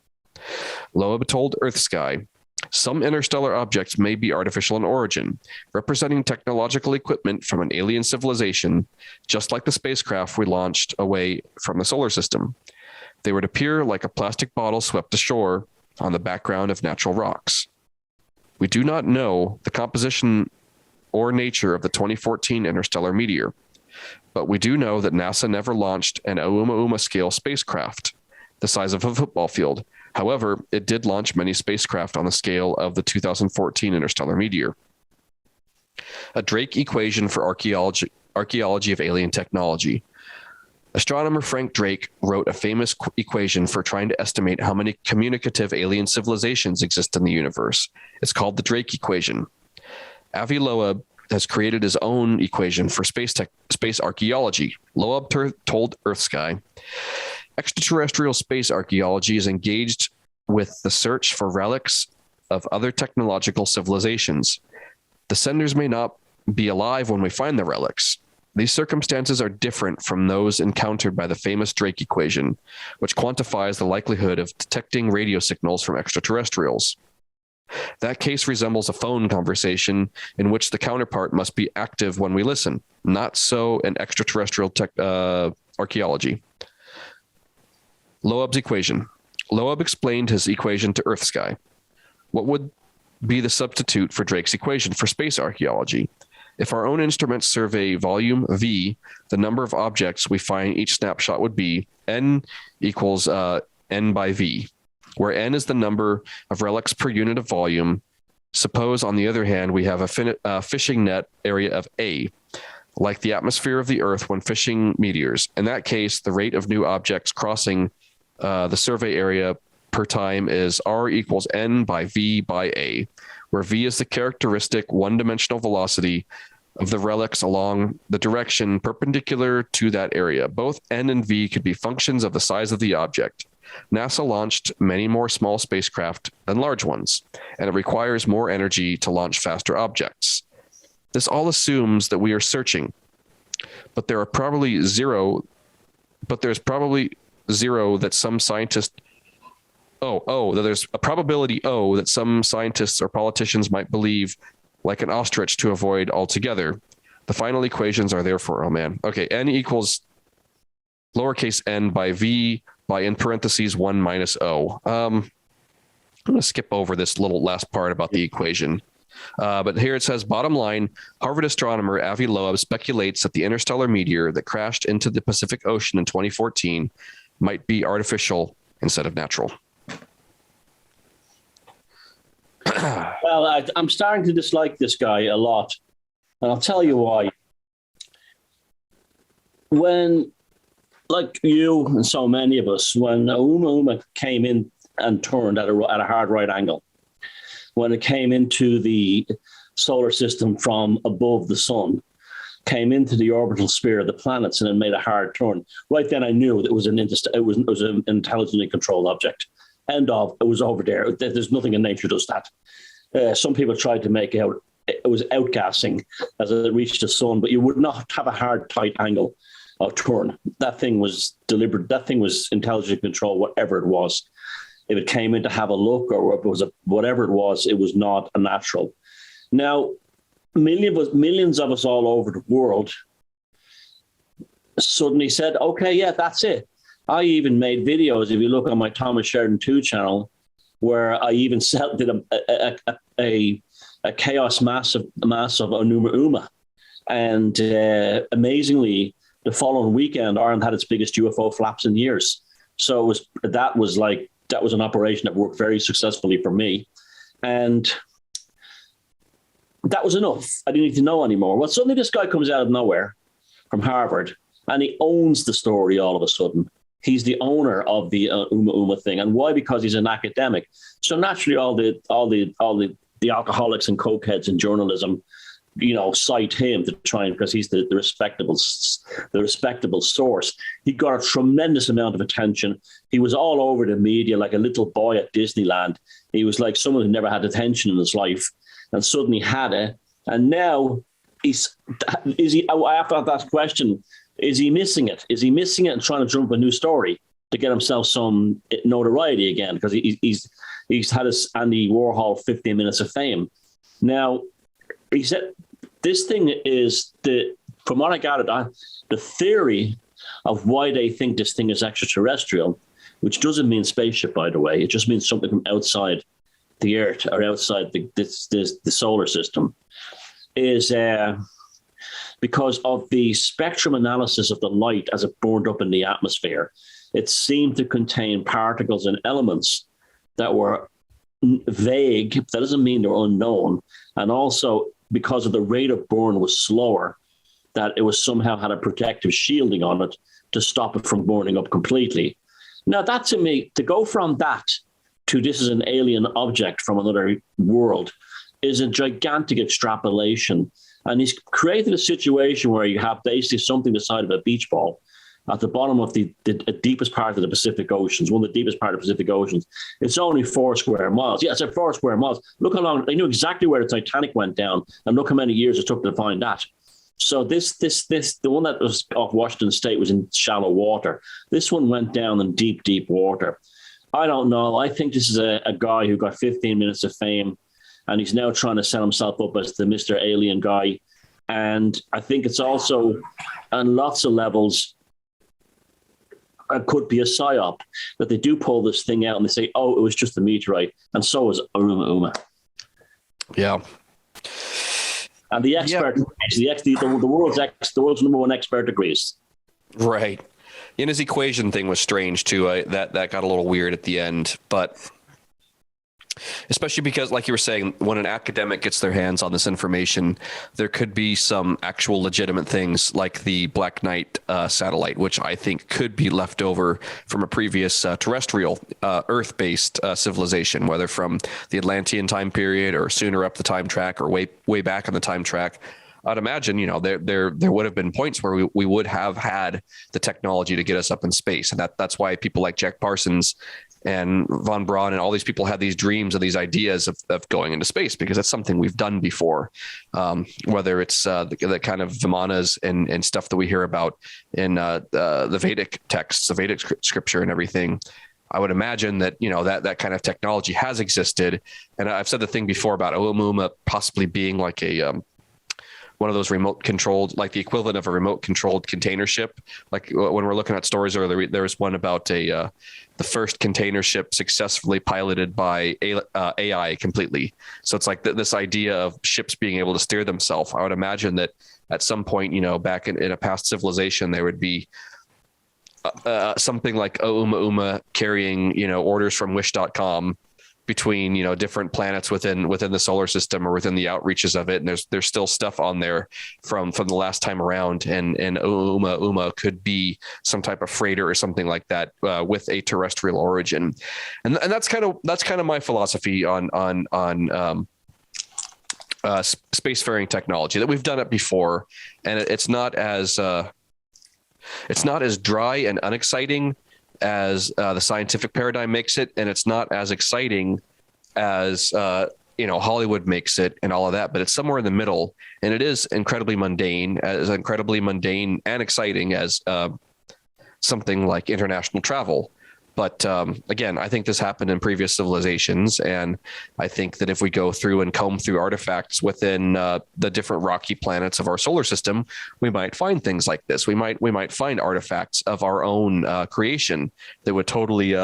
Loeb told EarthSky, some interstellar objects may be artificial in origin, representing technological equipment from an alien civilization, just like the spacecraft we launched away from the solar system. They would appear like a plastic bottle swept ashore on the background of natural rocks. We do not know the composition or nature of the 2014 interstellar meteor, but we do know that NASA never launched an Oumuamua-scale spacecraft, the size of a football field. However, it did launch many spacecraft on the scale of the 2014 interstellar meteor. A Drake equation for archaeology of alien technology. Astronomer Frank Drake wrote a famous equation for trying to estimate how many communicative alien civilizations exist in the universe. It's called the Drake equation. Avi Loeb has created his own equation for space archaeology. Loeb told EarthSky, extraterrestrial space archaeology is engaged with the search for relics of other technological civilizations. The senders may not be alive when we find the relics. These circumstances are different from those encountered by the famous Drake equation, which quantifies the likelihood of detecting radio signals from extraterrestrials. That case resembles a phone conversation in which the counterpart must be active when we listen. Not so in extraterrestrial archaeology. Loeb's equation. Loeb explained his equation to EarthSky. What would be the substitute for Drake's equation for space archaeology. If our own instruments survey volume V, the number of objects we find each snapshot would be n equals n by V, where n is the number of relics per unit of volume. Suppose, on the other hand, we have a fishing net area of A, like the atmosphere of the Earth when fishing meteors. In that case, the rate of new objects crossing the survey area per time is R equals n by V by A, where V is the characteristic one-dimensional velocity of the relics along the direction perpendicular to that area. Both n and V could be functions of the size of the object. NASA launched many more small spacecraft than large ones, and it requires more energy to launch faster objects. This all assumes that we are searching, but there's probably zero that some scientists that there's a probability that some scientists or politicians might believe, like an ostrich, to avoid altogether. The final equations are therefore, n equals lowercase n by V by, in parentheses, 1 minus O. I'm going to skip over this little last part about the equation. But here it says, bottom line, Harvard astronomer Avi Loeb speculates that the interstellar meteor that crashed into the Pacific Ocean in 2014 might be artificial instead of natural. Well, I'm starting to dislike this guy a lot, and I'll tell you why. When, like you and so many of us, when Uma came in and turned at a hard right angle, when it came into the solar system from above the sun, came into the orbital sphere of the planets, and then made a hard turn, right then I knew that it was an intelligently controlled object. End of. It was over there. There's nothing in nature does that. Some people tried to make out it was outgassing as it reached the sun, but you would not have a hard, tight angle of turn. That thing was deliberate. That thing was intelligently controlled, whatever it was. If it came in to have a look, or if it was whatever it was not a natural. Now, millions of us all over the world suddenly said, okay, yeah, that's it. I even made videos, if you look on my Thomas Sheridan 2 channel, where I even did a chaos mass of Onuma Uma. And amazingly, the following weekend, Ireland had its biggest UFO flaps in years. So that was an operation that worked very successfully for me. And that was enough. I didn't need to know anymore. Well, suddenly this guy comes out of nowhere from Harvard, and he owns the story all of a sudden. He's the owner of the Uma thing. And why? Because he's an academic. So naturally, all the alcoholics and cokeheads in journalism, cite him to try and, because he's the respectable source. He got a tremendous amount of attention. He was all over the media like a little boy at Disneyland. He was like someone who never had attention in his life, and suddenly had it. And now I have to ask that question. Is he missing it? Is he missing it and trying to jump a new story to get himself some notoriety again? Because he's had his Andy Warhol 15 minutes of fame. Now, he said this thing is from what I gathered, the theory of why they think this thing is extraterrestrial, which doesn't mean spaceship, by the way. It just means something from outside the Earth or outside the solar system, is because of the spectrum analysis of the light as it burned up in the atmosphere. It seemed to contain particles and elements that were vague. That doesn't mean they're unknown. And also, because of the rate of burn was slower, that it was somehow had a protective shielding on it to stop it from burning up completely. Now, that to me, to go from that to this is an alien object from another world is a gigantic extrapolation. And he's created a situation where you have basically something the size of a beach ball at the bottom of the deepest part of the Pacific Oceans, one of the deepest part of the Pacific Oceans. It's only 4 square miles. Yeah, it's 4 square miles. Look how long, they knew exactly where the Titanic went down, and look how many years it took to find that. So the one that was off Washington State was in shallow water. This one went down in deep, deep water. I don't know. I think this is a guy who got 15 minutes of fame, and he's now trying to set himself up as the Mr. Alien guy. And I think it's also, on lots of levels, it could be a psyop, that they do pull this thing out and they say, oh, it was just a meteorite. And so is Uma. Yeah. And the expert, the world's number one expert agrees. Right. And his equation thing was strange too. That got a little weird at the end, but especially because, like you were saying, when an academic gets their hands on this information, there could be some actual legitimate things like the Black Knight satellite, which I think could be left over from a previous terrestrial Earth-based civilization, whether from the Atlantean time period or sooner up the time track or way back on the time track. I'd imagine, there would have been points where we would have had the technology to get us up in space. And that's why people like Jack Parsons and von Braun and all these people had these dreams and these ideas of going into space, because that's something we've done before. Whether it's the kind of vimanas and stuff that we hear about in the Vedic texts, the Vedic scripture and everything. I would imagine that, that kind of technology has existed. And I've said the thing before about Oumuamua possibly being like one of those remote controlled, like the equivalent of a remote controlled container ship. Like when we're looking at stories earlier, there was one about the first container ship successfully piloted by AI completely. So it's like this idea of ships being able to steer themselves. I would imagine that at some point, back in a past civilization, there would be something like Oumuamua carrying, orders from wish.com between different planets within the solar system or within the outreaches of it, and there's still stuff on there from the last time around, and Oumuamua could be some type of freighter or something like that with a terrestrial origin, and that's kind of my philosophy on spacefaring technology, that we've done it before, and it's not as dry and unexciting as the scientific paradigm makes it, and it's not as exciting as Hollywood makes it and all of that, but it's somewhere in the middle, and it is incredibly mundane and exciting as something like international travel. But again, I think this happened in previous civilizations, and I think that if we go through and comb through artifacts within the different rocky planets of our solar system, we might find things like this. We might find artifacts of our own creation that would totally,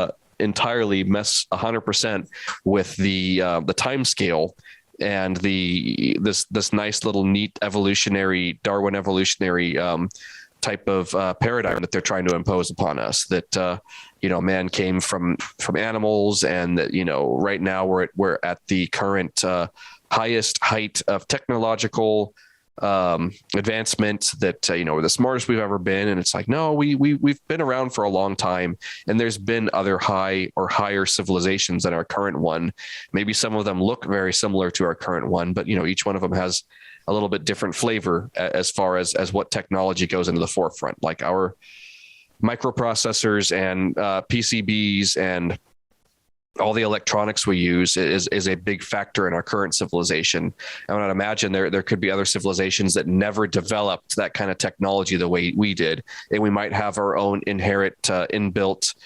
entirely mess 100% with the time scale and this nice little neat Darwin evolutionary type of paradigm that they're trying to impose upon us, that man came from animals, and that right now we're at the current highest height of technological advancement, that we're the smartest we've ever been. And it's like, no, we've been around for a long time, and there's been other high or higher civilizations than our current one. Maybe some of them look very similar to our current one, but each one of them has a little bit different flavor as far as what technology goes into the forefront, like our microprocessors and PCBs and all the electronics we use is a big factor in our current civilization. I would imagine there could be other civilizations that never developed that kind of technology the way we did, and we might have our own inherent inbuilt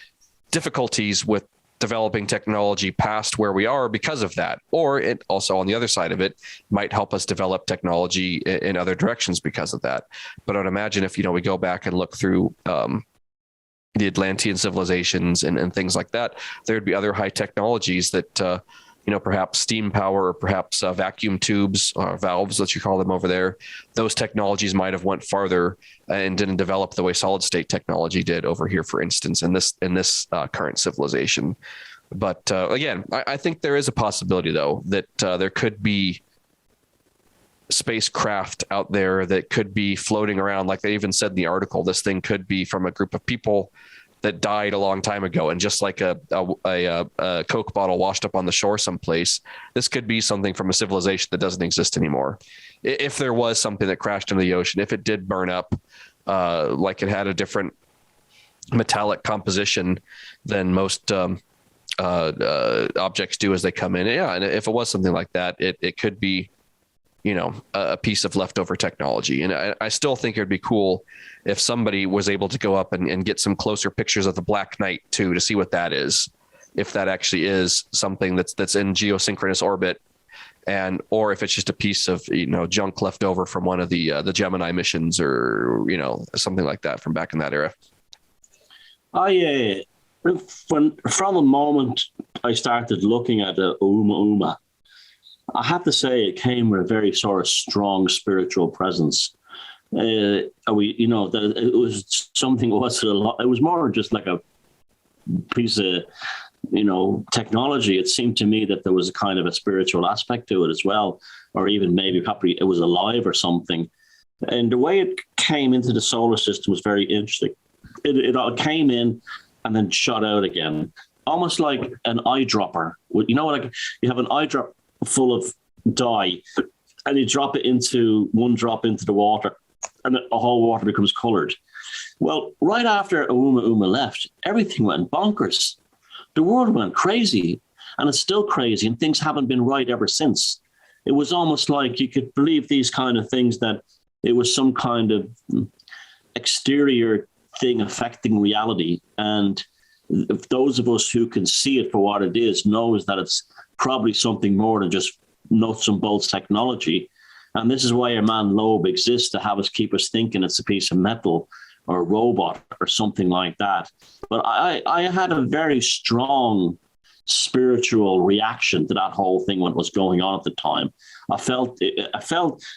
difficulties with developing technology past where we are because of that. Or it also, on the other side of it, might help us develop technology in other directions because of that. But I'd imagine if we go back and look through the Atlantean civilizations and things like that, there'd be other high technologies that perhaps steam power, or perhaps vacuum tubes or valves, as you call them over there. Those technologies might have went farther and didn't develop the way solid state technology did over here, for instance, in this current civilization. But again, I think there is a possibility, though, that there could be spacecraft out there that could be floating around. Like they even said in the article, this thing could be from a group of people that died a long time ago, and just like a Coke bottle washed up on the shore someplace, this could be something from a civilization that doesn't exist anymore. If there was something that crashed into the ocean, if it did burn up, like it had a different metallic composition than most objects do as they come in. Yeah, and if it was something like that, it could be a piece of leftover technology. And I still think it'd be cool if somebody was able to go up and get some closer pictures of the Black Knight too, to see what that is, if that actually is something that's in geosynchronous orbit, or if it's just a piece of junk left over from one of the Gemini missions, or something like that from back in that era. From the moment I started looking at the Oumuamua, I have to say it came with a very sort of strong spiritual presence. That it was something. Was it a lot? It was more just like a piece of technology. It seemed to me that there was a kind of a spiritual aspect to it as well, or even maybe probably it was alive or something. And the way it came into the solar system was very interesting. It came in and then shot out again, almost like an eyedropper. Like you have an eyedrop full of dye, and you drop it into one drop into the water, and the whole water becomes colored. Well, right after Uma left, everything went bonkers. The world went crazy, and it's still crazy, and things haven't been right ever since. It was almost like you could believe these kind of things, that it was some kind of exterior thing affecting reality. And if those of us who can see it for what it is knows that it's probably something more than just nuts and bolts technology. And this is why a man lobe exists, to have us keep us thinking it's a piece of metal or a robot or something like that. But I had a very strong spiritual reaction to that whole thing when it was going on at the time. I felt,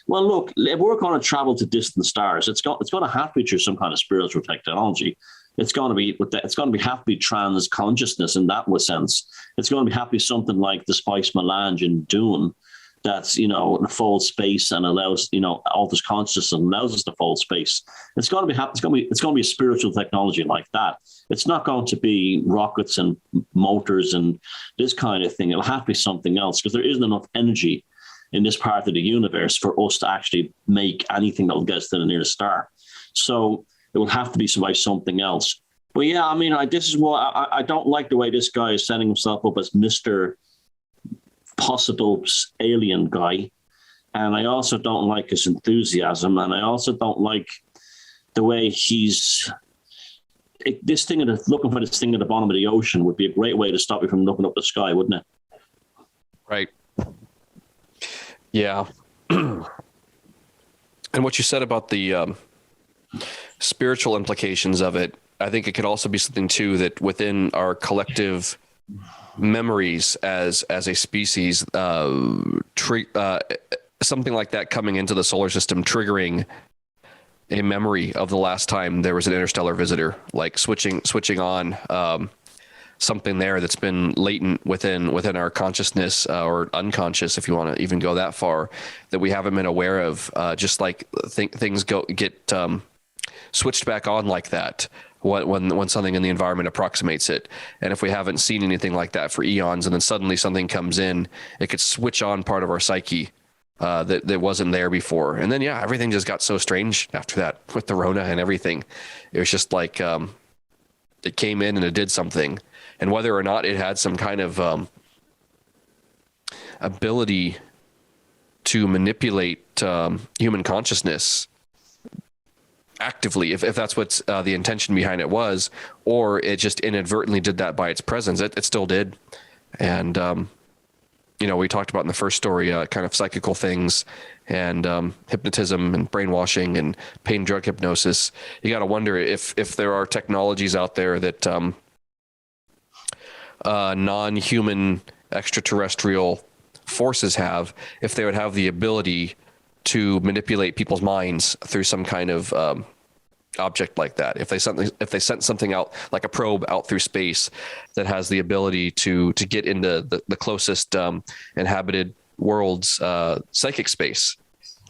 well, look, if we're going to travel to distant stars, it's going to have to be through some kind of spiritual technology. It's going to have to be trans consciousness in that sense. It's going to have to be something like the Spice Melange in Dune, that's in a fold space and allows alters consciousness and allows us to fold space. It's going to be a spiritual technology like that. It's not going to be rockets and motors and this kind of thing. It'll have to be something else, because there isn't enough energy in this part of the universe for us to actually make anything that will get us to the nearest star. So it will have to be by something else. But yeah, I mean, this is what I don't like, the way this guy is setting himself up as Mr. Possible alien guy. And I also don't like his enthusiasm. And I also don't like the way looking for this thing at the bottom of the ocean would be a great way to stop you from looking up the sky, wouldn't it? Right. Yeah. And what you said about the spiritual implications of it, I think it could also be something too that within our collective memories as a species, something like that coming into the solar system, triggering a memory of the last time there was an interstellar visitor, like switching on something there that's been latent within our consciousness, or unconscious, if you want to even go that far, that we haven't been aware of. Just like things get switched back on like that when something in the environment approximates it. And if we haven't seen anything like that for eons, and then suddenly something comes in, it could switch on part of our psyche that wasn't there before. And then, yeah, everything just got so strange after that with the Rona and everything. It was just like it came in and it did something. And whether or not it had some kind of ability to manipulate human consciousness actively, if that's what the intention behind it was, or it just inadvertently did that by its presence, it still did. And we talked about in the first story kind of psychical things and hypnotism and brainwashing and pain drug hypnosis. You got to wonder if there are technologies out there that non-human extraterrestrial forces have, if they would have the ability to manipulate people's minds through some kind of object like that. If they sent something out, like a probe out through space, that has the ability to get into the closest inhabited world's psychic space,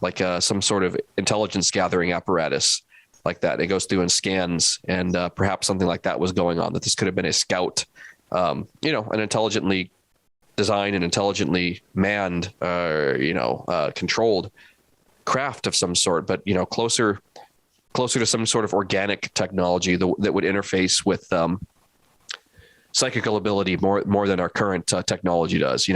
like some sort of intelligence gathering apparatus like that. It goes through and scans, and perhaps something like that was going on, that this could have been a scout, an intelligently designed and intelligently manned, controlled craft of some sort, but closer to some sort of organic technology that would interface with psychical ability more than our current technology does.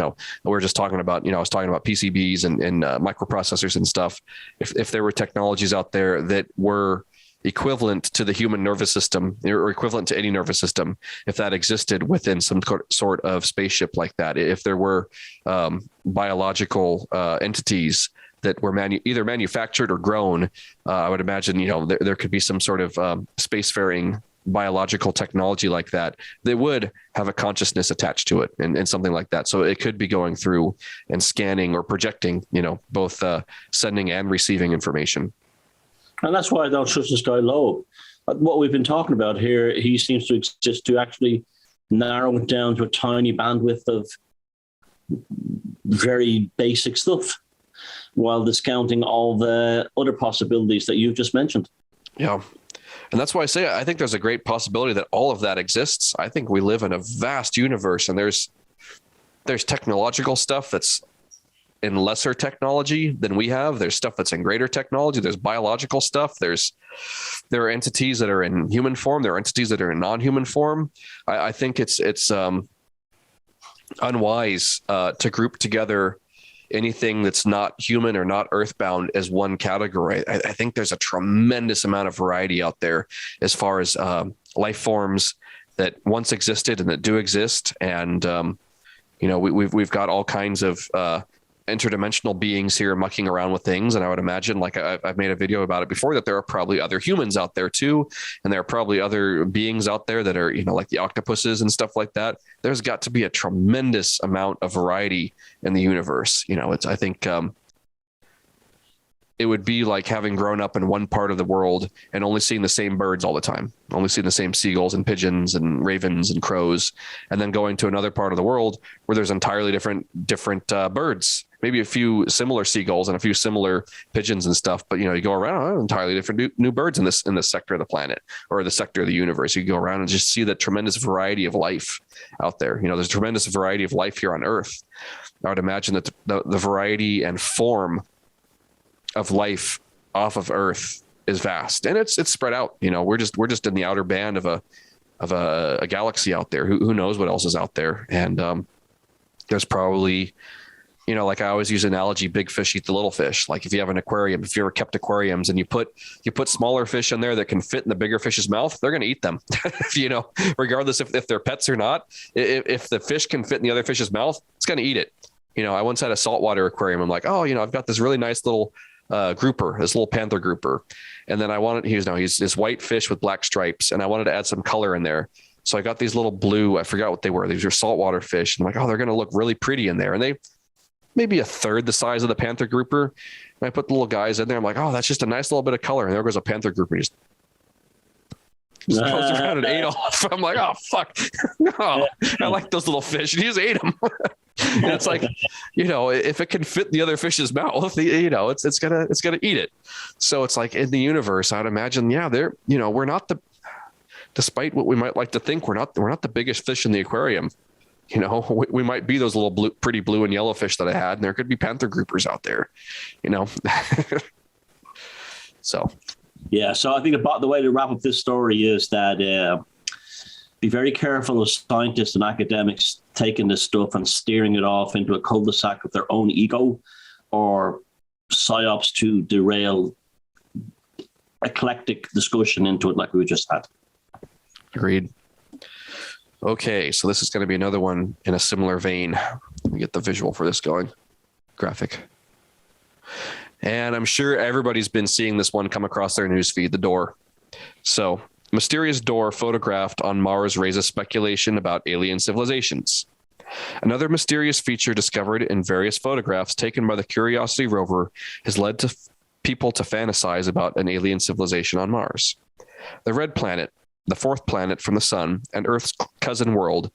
We're just talking about, I was talking about PCBs and microprocessors and stuff. If there were technologies out there that were equivalent to the human nervous system, or equivalent to any nervous system, if that existed within some sort of spaceship like that, if there were biological entities that were either manufactured or grown, I would imagine, there could be some sort of spacefaring biological technology like that, they would have a consciousness attached to it and something like that. So it could be going through and scanning or projecting, both sending and receiving information. And that's why I don't trust this guy Loeb. What we've been talking about here, he seems to exist to actually narrow it down to a tiny bandwidth of very basic stuff, while discounting all the other possibilities that you've just mentioned. Yeah. And that's why I say I think there's a great possibility that all of that exists. I think we live in a vast universe, and there's technological stuff that's in lesser technology than we have. There's stuff that's in greater technology. There's biological stuff. There are entities that are in human form. There are entities that are in non-human form. I think it's unwise to group together anything that's not human or not earthbound as one category. I think there's a tremendous amount of variety out there as far as life forms that once existed and that do exist. And, we've got all kinds of interdimensional beings here mucking around with things. And I would imagine, like I've made a video about it before, that there are probably other humans out there too. And there are probably other beings out there that are, like the octopuses and stuff like that. There's got to be a tremendous amount of variety in the universe. I think it would be like having grown up in one part of the world and only seeing the same birds all the time, only seeing the same seagulls and pigeons and ravens and crows, and then going to another part of the world where there's entirely different birds, maybe a few similar seagulls and a few similar pigeons and stuff. But, you go around, entirely different new birds in this sector of the planet or the sector of the universe. You go around and just see the tremendous variety of life out there. There's a tremendous variety of life here on Earth. I would imagine that the variety and form of life off of Earth is vast, and it's spread out. We're just in the outer band of a galaxy out there. Who knows what else is out there? And there's probably, like I always use the analogy, big fish eat the little fish. Like if you have an aquarium, if you ever kept aquariums and you put smaller fish in there that can fit in the bigger fish's mouth, they're going to eat them, regardless if they're pets or not. If the fish can fit in the other fish's mouth, it's going to eat it. I once had a saltwater aquarium. I'm like, I've got this really nice little grouper, this little panther grouper. And then he's this white fish with black stripes, and I wanted to add some color in there. So I got these little blue, I forgot what they were. These are saltwater fish. And I'm like, they're going to look really pretty in there. And they maybe a third the size of the panther grouper. And I put the little guys in there. I'm like, that's just a nice little bit of color. And there goes a panther grouper. He just goes around and ate off. I'm like, fuck. No, I like those little fish. And he just ate them. And it's like, if it can fit the other fish's mouth, it's gonna eat it. So it's like in the universe, I'd imagine, we're not despite what we might like to think, we're not the biggest fish in the aquarium. We might be those little pretty blue and yellow fish that I had, and there could be panther groupers out there, So. Yeah. So I think the way to wrap up this story is that, be very careful of scientists and academics taking this stuff and steering it off into a cul-de-sac of their own ego or psyops to derail eclectic discussion into it like we just had. Agreed. Okay, so this is going to be another one in a similar vein. Let me get the visual for this going. Graphic. And I'm sure everybody's been seeing this one come across their newsfeed, the door. So, mysterious door photographed on Mars raises speculation about alien civilizations. Another mysterious feature discovered in various photographs taken by the Curiosity rover has led to people to fantasize about an alien civilization on Mars. The red planet, the fourth planet from the sun and Earth's cousin world,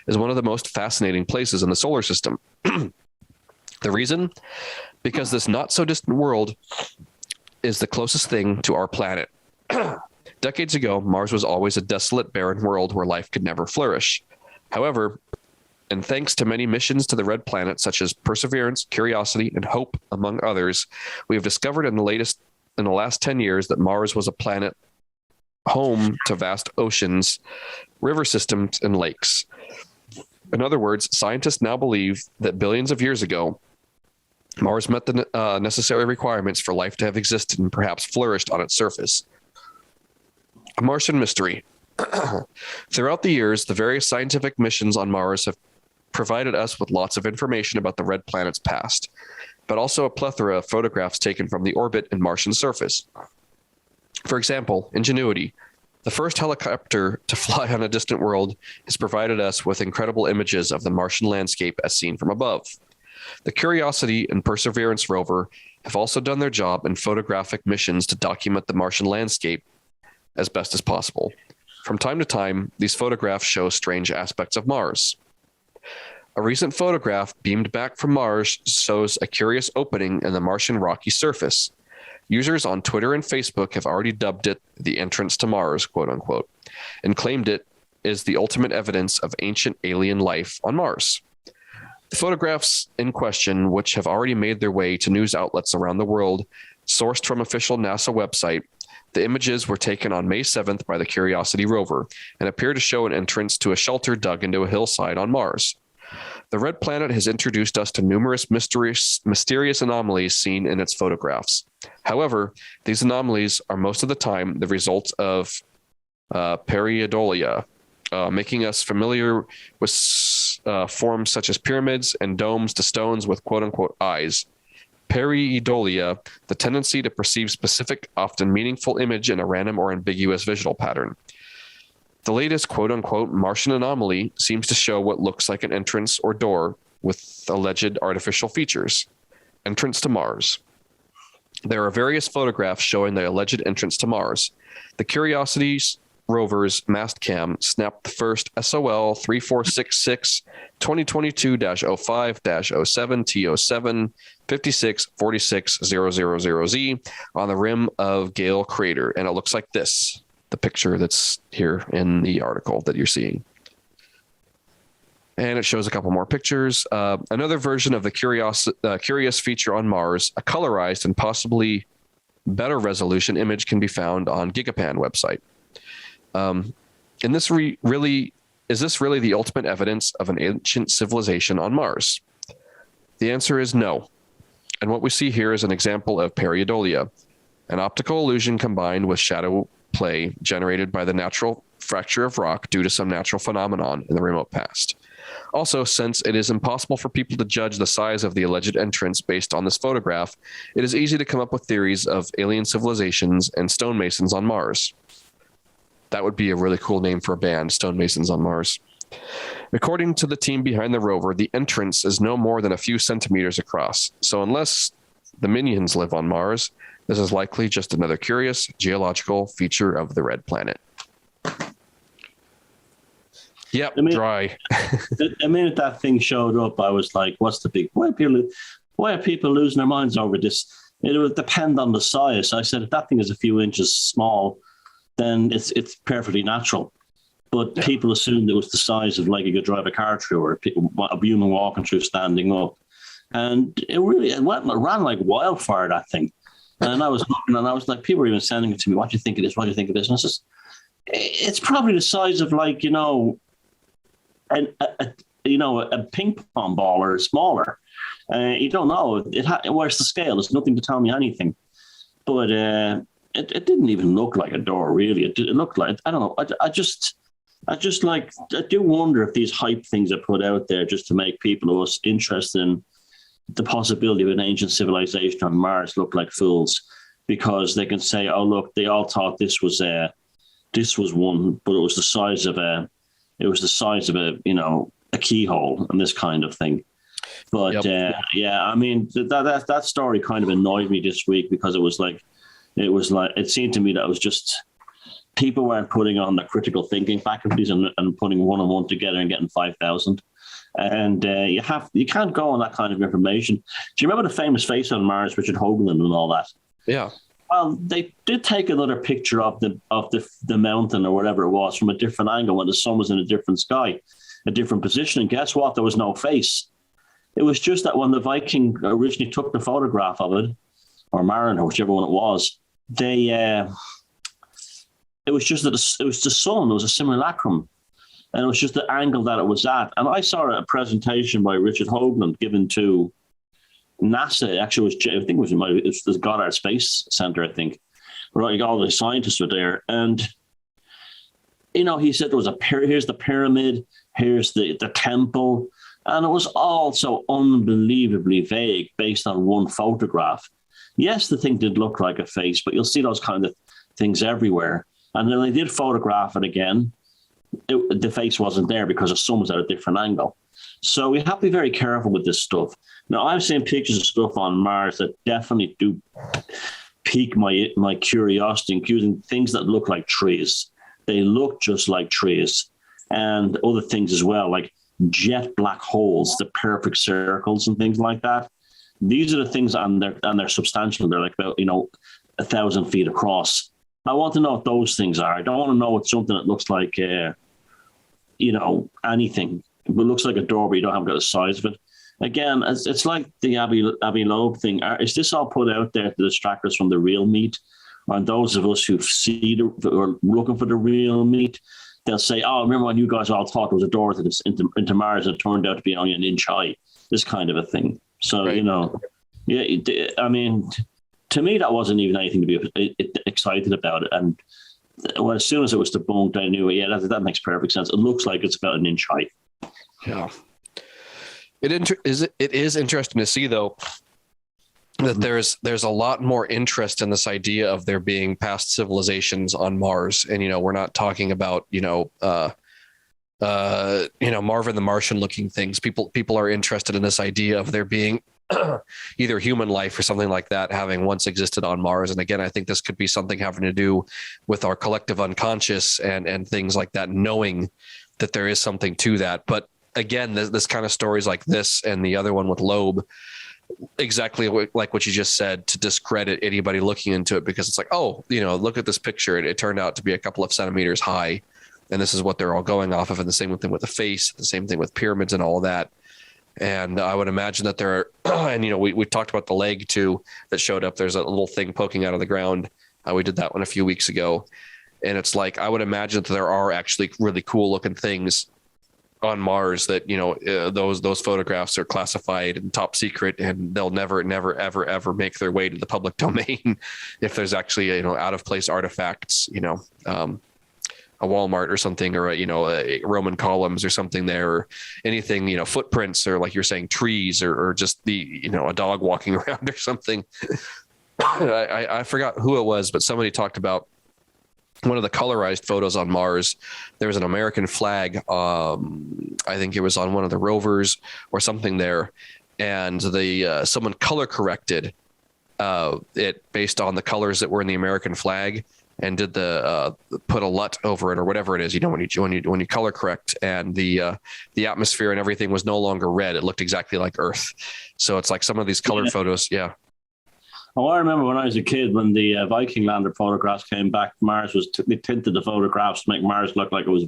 is one of the most fascinating places in the solar system. The reason? Because this not so distant world is the closest thing to our planet. Decades ago, Mars was always a desolate, barren world where life could never flourish. However, and thanks to many missions to the red planet, such as Perseverance, Curiosity, and Hope, among others, we have discovered in the last 10 years that Mars was a planet home to vast oceans, river systems, and lakes. In other words, scientists now believe that billions of years ago, Mars met the necessary requirements for life to have existed and perhaps flourished on its surface. A Martian mystery. Throughout the years, the various scientific missions on Mars have provided us with lots of information about the red planet's past, but also a plethora of photographs taken from the orbit and Martian surface. For example, Ingenuity, The first helicopter to fly on a distant world has provided us with incredible images of the Martian landscape as seen from above. The Curiosity and Perseverance rover have also done their job in photographic missions to document the Martian landscape as best as possible. From time to time, these photographs show strange aspects of Mars. A recent photograph beamed back from Mars shows a curious opening in the Martian rocky surface. Users on Twitter and Facebook have already dubbed it the entrance to Mars, quote unquote, and claimed it is the ultimate evidence of ancient alien life on Mars. The photographs in question, which have already made their way to news outlets around the world, sourced from official NASA website, the images were taken on May 7th by the Curiosity rover and appear to show an entrance to a shelter dug into a hillside on Mars. The red planet has introduced us to numerous mysterious anomalies seen in its photographs. However, these anomalies are most of the time the result of pareidolia, making us familiar with forms such as pyramids and domes to stones with quote-unquote eyes. Pareidolia, the tendency to perceive specific, often meaningful image in a random or ambiguous visual pattern. The latest quote-unquote Martian anomaly seems to show what looks like an entrance or door with alleged artificial features. Entrance to Mars. There are various photographs showing the alleged entrance to Mars. The Curiosity's rover's mast cam snapped the first SOL 3466 2022-05-07 T07 56 46 000Z on the rim of Gale Crater, and it looks like this. The picture that's here in the article that you're seeing. And it shows a couple more pictures. Another version of the curious feature on Mars, a colorized and possibly better resolution image can be found on Gigapan website. And this is this really the ultimate evidence of an ancient civilization on Mars? The answer is no. And what we see here is an example of pareidolia, an optical illusion combined with shadow play generated by the natural fracture of rock due to some natural phenomenon in the remote past. Also, since it is impossible for people to judge the size of the alleged entrance based on this photograph, it is easy to come up with theories of alien civilizations and stonemasons on Mars. That would be a really cool name for a band, Stonemasons on Mars. According to the team behind the rover, the entrance is no more than a few centimeters across. So unless the minions live on Mars, this is likely just another curious geological feature of the red planet. Yep, dry. The minute that thing showed up, I was like, what's the big... Why are people losing their minds over this? It would depend on the size. I said, if that thing is a few inches small, then it's perfectly natural. But people assumed it was the size of like you could drive a car through or a human walking through standing up. And it ran like wildfire, that thing. And I was looking and I was like, people were even sending it to me. What do you think of this? What do you think of this? And it's probably the size of like, a ping pong ball or smaller. You don't know. Where's the scale? There's nothing to tell me anything. But it didn't even look like a door, really. It looked like, I don't know. I do wonder if these hype things are put out there just to make people who are interested in the possibility of an ancient civilization on Mars look like fools, because they can say, "Oh, look, they all thought this was one, but it was the size of a a keyhole and this kind of thing." But I mean that story kind of annoyed me this week because it seemed to me that it was just people weren't putting on the critical thinking faculties and putting one and one together and getting 5,000. And you can't go on that kind of information. Do you remember the famous face on Mars, Richard Hoagland and all that? Yeah. Well, they did take another picture of the mountain or whatever it was from a different angle when the sun was in a different sky, a different position. And guess what? There was no face. It was just that when the Viking originally took the photograph of it, or Mariner, whichever one it was, it was just that it was the sun. It was a simulacrum. And it was just the angle that it was at. And I saw a presentation by Richard Hoagland given to NASA. Actually, I think it was the Goddard Space Center, I think. Right, all the scientists were there. And, he said there was here's the pyramid, here's the temple. And it was all so unbelievably vague based on one photograph. Yes, the thing did look like a face, but you'll see those kind of things everywhere. And then they did photograph it again. The face wasn't there because the sun was at a different angle. So we have to be very careful with this stuff. Now, I've seen pictures of stuff on Mars that definitely do pique my curiosity, including things that look like trees. They look just like trees, and other things as well, like jet black holes, the perfect circles and things like that. These are the things, and they're substantial. They're like about 1,000 feet across. I want to know what those things are. I don't want to know what something that looks like anything. It looks like a door, but you don't have the size of it. Again, it's like the Abbey Loeb thing. Is this all put out there to distract us from the real meat? And those of us who are looking for the real meat, they'll say, "Oh, remember when you guys all thought there was a door to this into Mars, and it turned out to be only an inch high." This kind of a thing. So right. I mean, to me, that wasn't even anything to be excited about. And as soon as it was debunked, I knew, that makes perfect sense. It looks like it's about an inch high. Yeah. It is interesting to see, though, that there's a lot more interest in this idea of there being past civilizations on Mars. And, we're not talking about, Marvin the Martian looking things. People are interested in this idea of there being either human life or something like that having once existed on Mars. And again, I think this could be something having to do with our collective unconscious and things like that, knowing that there is something to that. But again, this kind of stories like this and the other one with Loeb, exactly like what you just said, to discredit anybody looking into it, because it's like, look at this picture. It turned out to be a couple of centimeters high, and this is what they're all going off of. And the same thing with the face, the same thing with pyramids and all of that. And I would imagine that there are, and we talked about the leg too that showed up. There's a little thing poking out of the ground. We did that one a few weeks ago, and it's like, I would imagine that there are actually really cool looking things on Mars that, those photographs are classified and top secret, and they'll never, ever make their way to the public domain. If there's actually, out of place artifacts, a Walmart or something, or a Roman columns or something there, or anything, footprints, or like you're saying, trees, or just a dog walking around or something. I forgot who it was, but somebody talked about one of the colorized photos on Mars. There was an American flag. I think it was on one of the rovers or something there. And someone color corrected it based on the colors that were in the American flag, and did put a LUT over it or whatever it is, when you color correct, and the atmosphere and everything was no longer red. It looked exactly like Earth. So it's like some of these colored photos. Yeah. Oh, I remember when I was a kid, when the Viking lander photographs came back, Mars they tinted the photographs to make Mars look like it was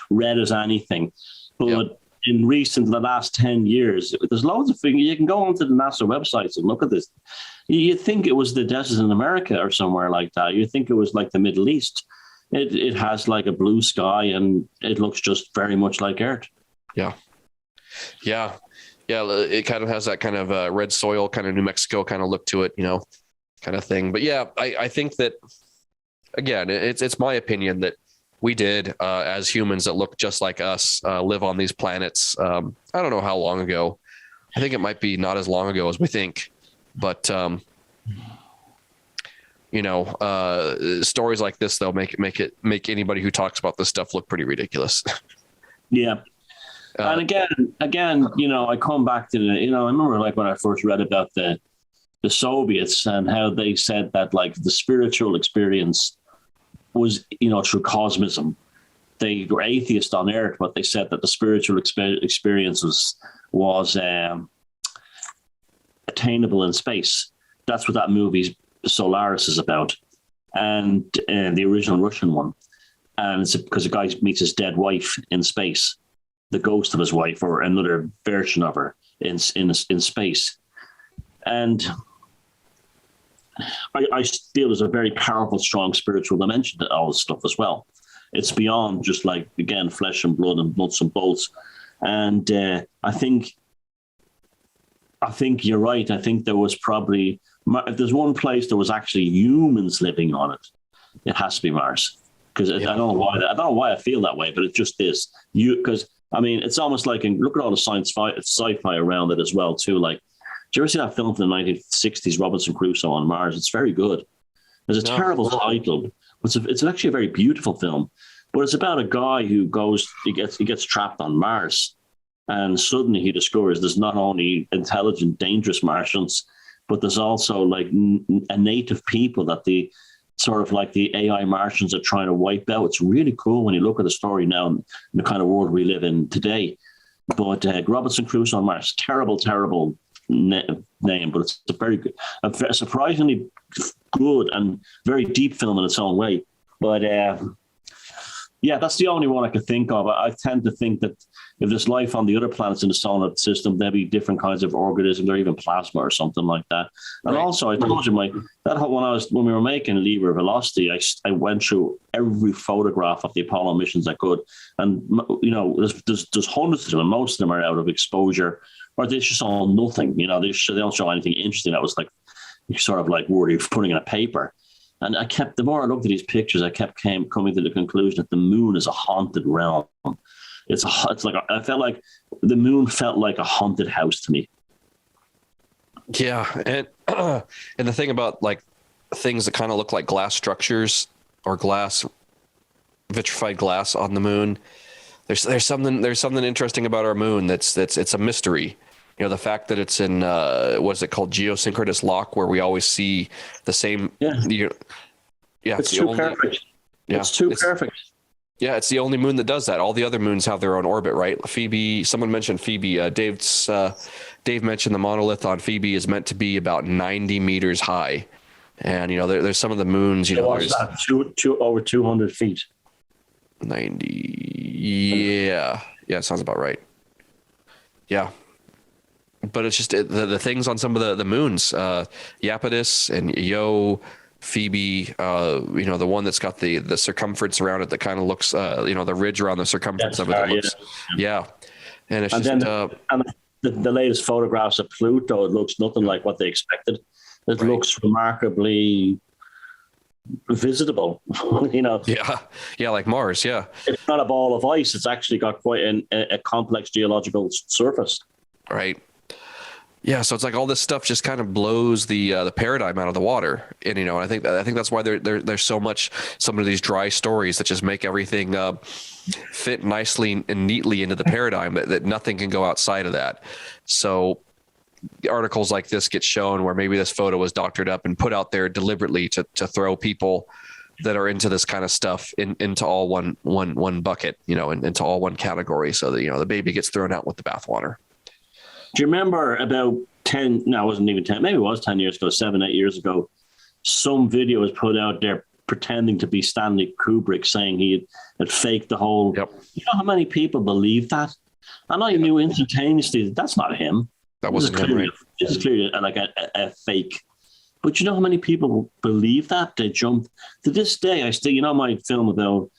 red as anything. But in the last 10 years, there's loads of things. You can go onto the NASA websites and look at this. You'd think it was the desert in America or somewhere like that. You'd think it was like the Middle East. It has like a blue sky, and it looks just very much like Earth. Yeah. Yeah. Yeah. It kind of has that kind of red soil, kind of New Mexico kind of look to it, kind of thing. But yeah, I think that, again, it's my opinion that we did, as humans that look just like us, live on these planets. I don't know how long ago. I think it might be not as long ago as we think, but stories like this, though, make anybody who talks about this stuff look pretty ridiculous. Yeah. And again, I come back to I remember like when I first read about the Soviets and how they said that like the spiritual experience was, through cosmism. They were atheists on Earth, but they said that the spiritual experience was attainable in space. That's what that movie Solaris is about, and the original Russian one. And it's because a guy meets his dead wife in space, the ghost of his wife, or another version of her in space. And I feel there's a very powerful, strong spiritual dimension to all this stuff as well. It's beyond just like, again, flesh and blood and nuts and bolts. And I think you're right. I think there was probably, if there's one place there was actually humans living on it, it has to be Mars. Because I don't know why I feel that way, but it just is. Because it's almost like, look at all the sci-fi around it as well too. Like, did you ever see that film from the 1960s, Robinson Crusoe on Mars? It's very good. There's a terrible title, It's actually a very beautiful film, but it's about a guy who gets trapped on Mars, and suddenly he discovers there's not only intelligent, dangerous Martians, but there's also like a native people that the sort of like the AI Martians are trying to wipe out. It's really cool when you look at the story now in the kind of world we live in today. But Robinson Crusoe on Mars, terrible name, but it's a very good, a surprisingly good and very deep film in its own way. But yeah, that's the only one I could think of. I tend to think that if there's life on the other planets in the solar system, there'll be different kinds of organisms or even plasma or something like that. And right. Also, I told you when we were making Libre Velocity, I went through every photograph of the Apollo missions I could, and there's hundreds of them, and most of them are out of exposure, or they just all nothing. They don't show anything interesting. That was like sort of like worthy of putting in a paper. And the more I looked at these pictures, I kept coming to the conclusion that the moon is a haunted realm. It's like I felt like the moon felt like a haunted house to me. Yeah, and the thing about like things that kind of look like glass structures or vitrified glass on the moon, there's something interesting about our moon it's a mystery. The fact that it's in what's it called, geosynchronous lock, where we always see the same. Yeah, it's too perfect. Yeah, it's too perfect. Yeah, it's the only moon that does that. All the other moons have their own orbit, right? Phoebe, someone mentioned Phoebe. Dave mentioned the monolith on Phoebe is meant to be about 90 meters high, and there's some of the moons. There's over 200 feet. 90. Yeah, sounds about right. Yeah. But it's just the things on some of the moons, Iapetus and Io, Phoebe, the one that's got the circumference around it that kind of looks, the ridge around the circumference of it. That looks, yeah. And it's the latest photographs of Pluto, it looks nothing like what they expected. It looks remarkably visitable, Yeah, like Mars, yeah. It's not a ball of ice. It's actually got quite a complex geological surface. Right. Yeah, so it's like all this stuff just kind of blows the paradigm out of the water, and I think that's why there's some of these dry stories that just make everything fit nicely and neatly into the paradigm that nothing can go outside of that. So articles like this get shown where maybe this photo was doctored up and put out there deliberately to throw people that are into this kind of stuff into all one bucket, and into all one category, so that the baby gets thrown out with the bathwater. Do you remember about 10, no, it wasn't even 10, maybe it was 10 years ago, 7-8 years ago, some video was put out there pretending to be Stanley Kubrick, saying he had faked the whole, Yep. You know how many people believe that? And I knew instantaneously that that's not him. That wasn't him, right? This is clearly like a fake. But you know how many people believe that? They jump. To this day, I still, my film about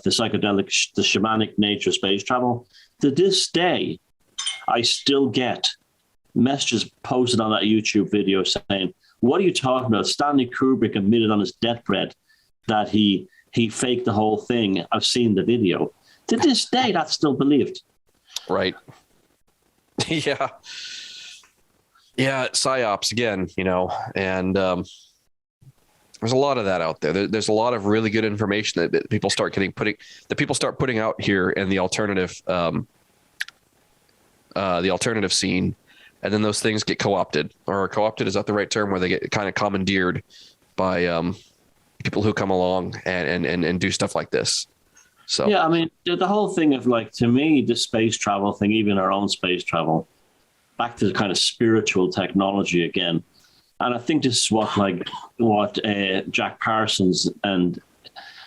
the psychedelic, the shamanic nature of space travel, to this day, I still get messages posted on that YouTube video saying, "What are you talking about? Stanley Kubrick admitted on his deathbed that he faked the whole thing. I've seen the video." To this day, that's still believed. Right. Yeah. Yeah, psyops again, and there's a lot of that out there. There's a lot of really good information that people start putting out here in the alternative scene, and then those things get co-opted. Is that the right term? Where they get kind of commandeered by people who come along and do stuff like this. So yeah, I mean, the whole thing of to me, the space travel thing, even our own space travel, back to the kind of spiritual technology again. And I think this is what Jack Parsons and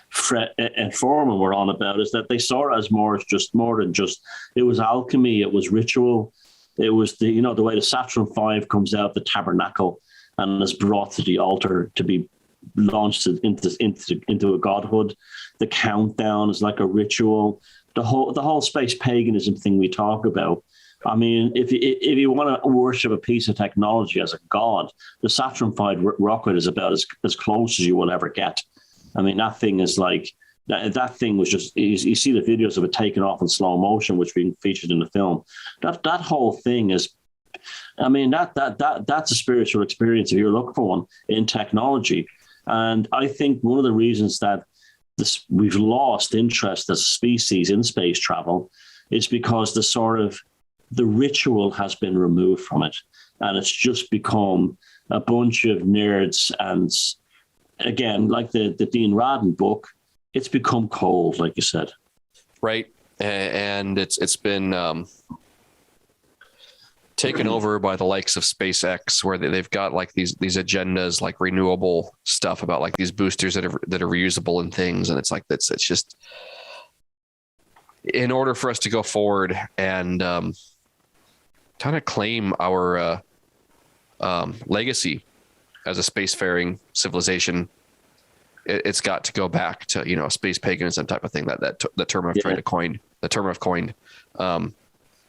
Fred and Foreman were on about, is that they saw it as more than just it was alchemy, it was ritual, it was the way the Saturn V comes out the tabernacle and is brought to the altar to be launched into a godhood. The countdown is like a ritual. The whole space paganism thing we talk about. I mean, if you want to worship a piece of technology as a god, the Saturn V rocket is about as close as you will ever get. I mean, that thing is like that thing was just. You see the videos of it taken off in slow motion, which we featured in the film. That whole thing is. I mean, that's a spiritual experience if you're looking for one in technology. And I think one of the reasons that we've lost interest as a species in space travel is because the ritual has been removed from it. And it's just become a bunch of nerds. And again, like the Dean Radin book, it's become cold, like you said. Right. And it's been taken over by the likes of SpaceX, where they've got like these agendas, like renewable stuff about like these boosters that are reusable and things. And it's like, it's just, in order for us to go forward and kind of claim our legacy as a spacefaring civilization, it's got to go back to, you know, space paganism type of thing, that term I've tried to coin, the term I've coined.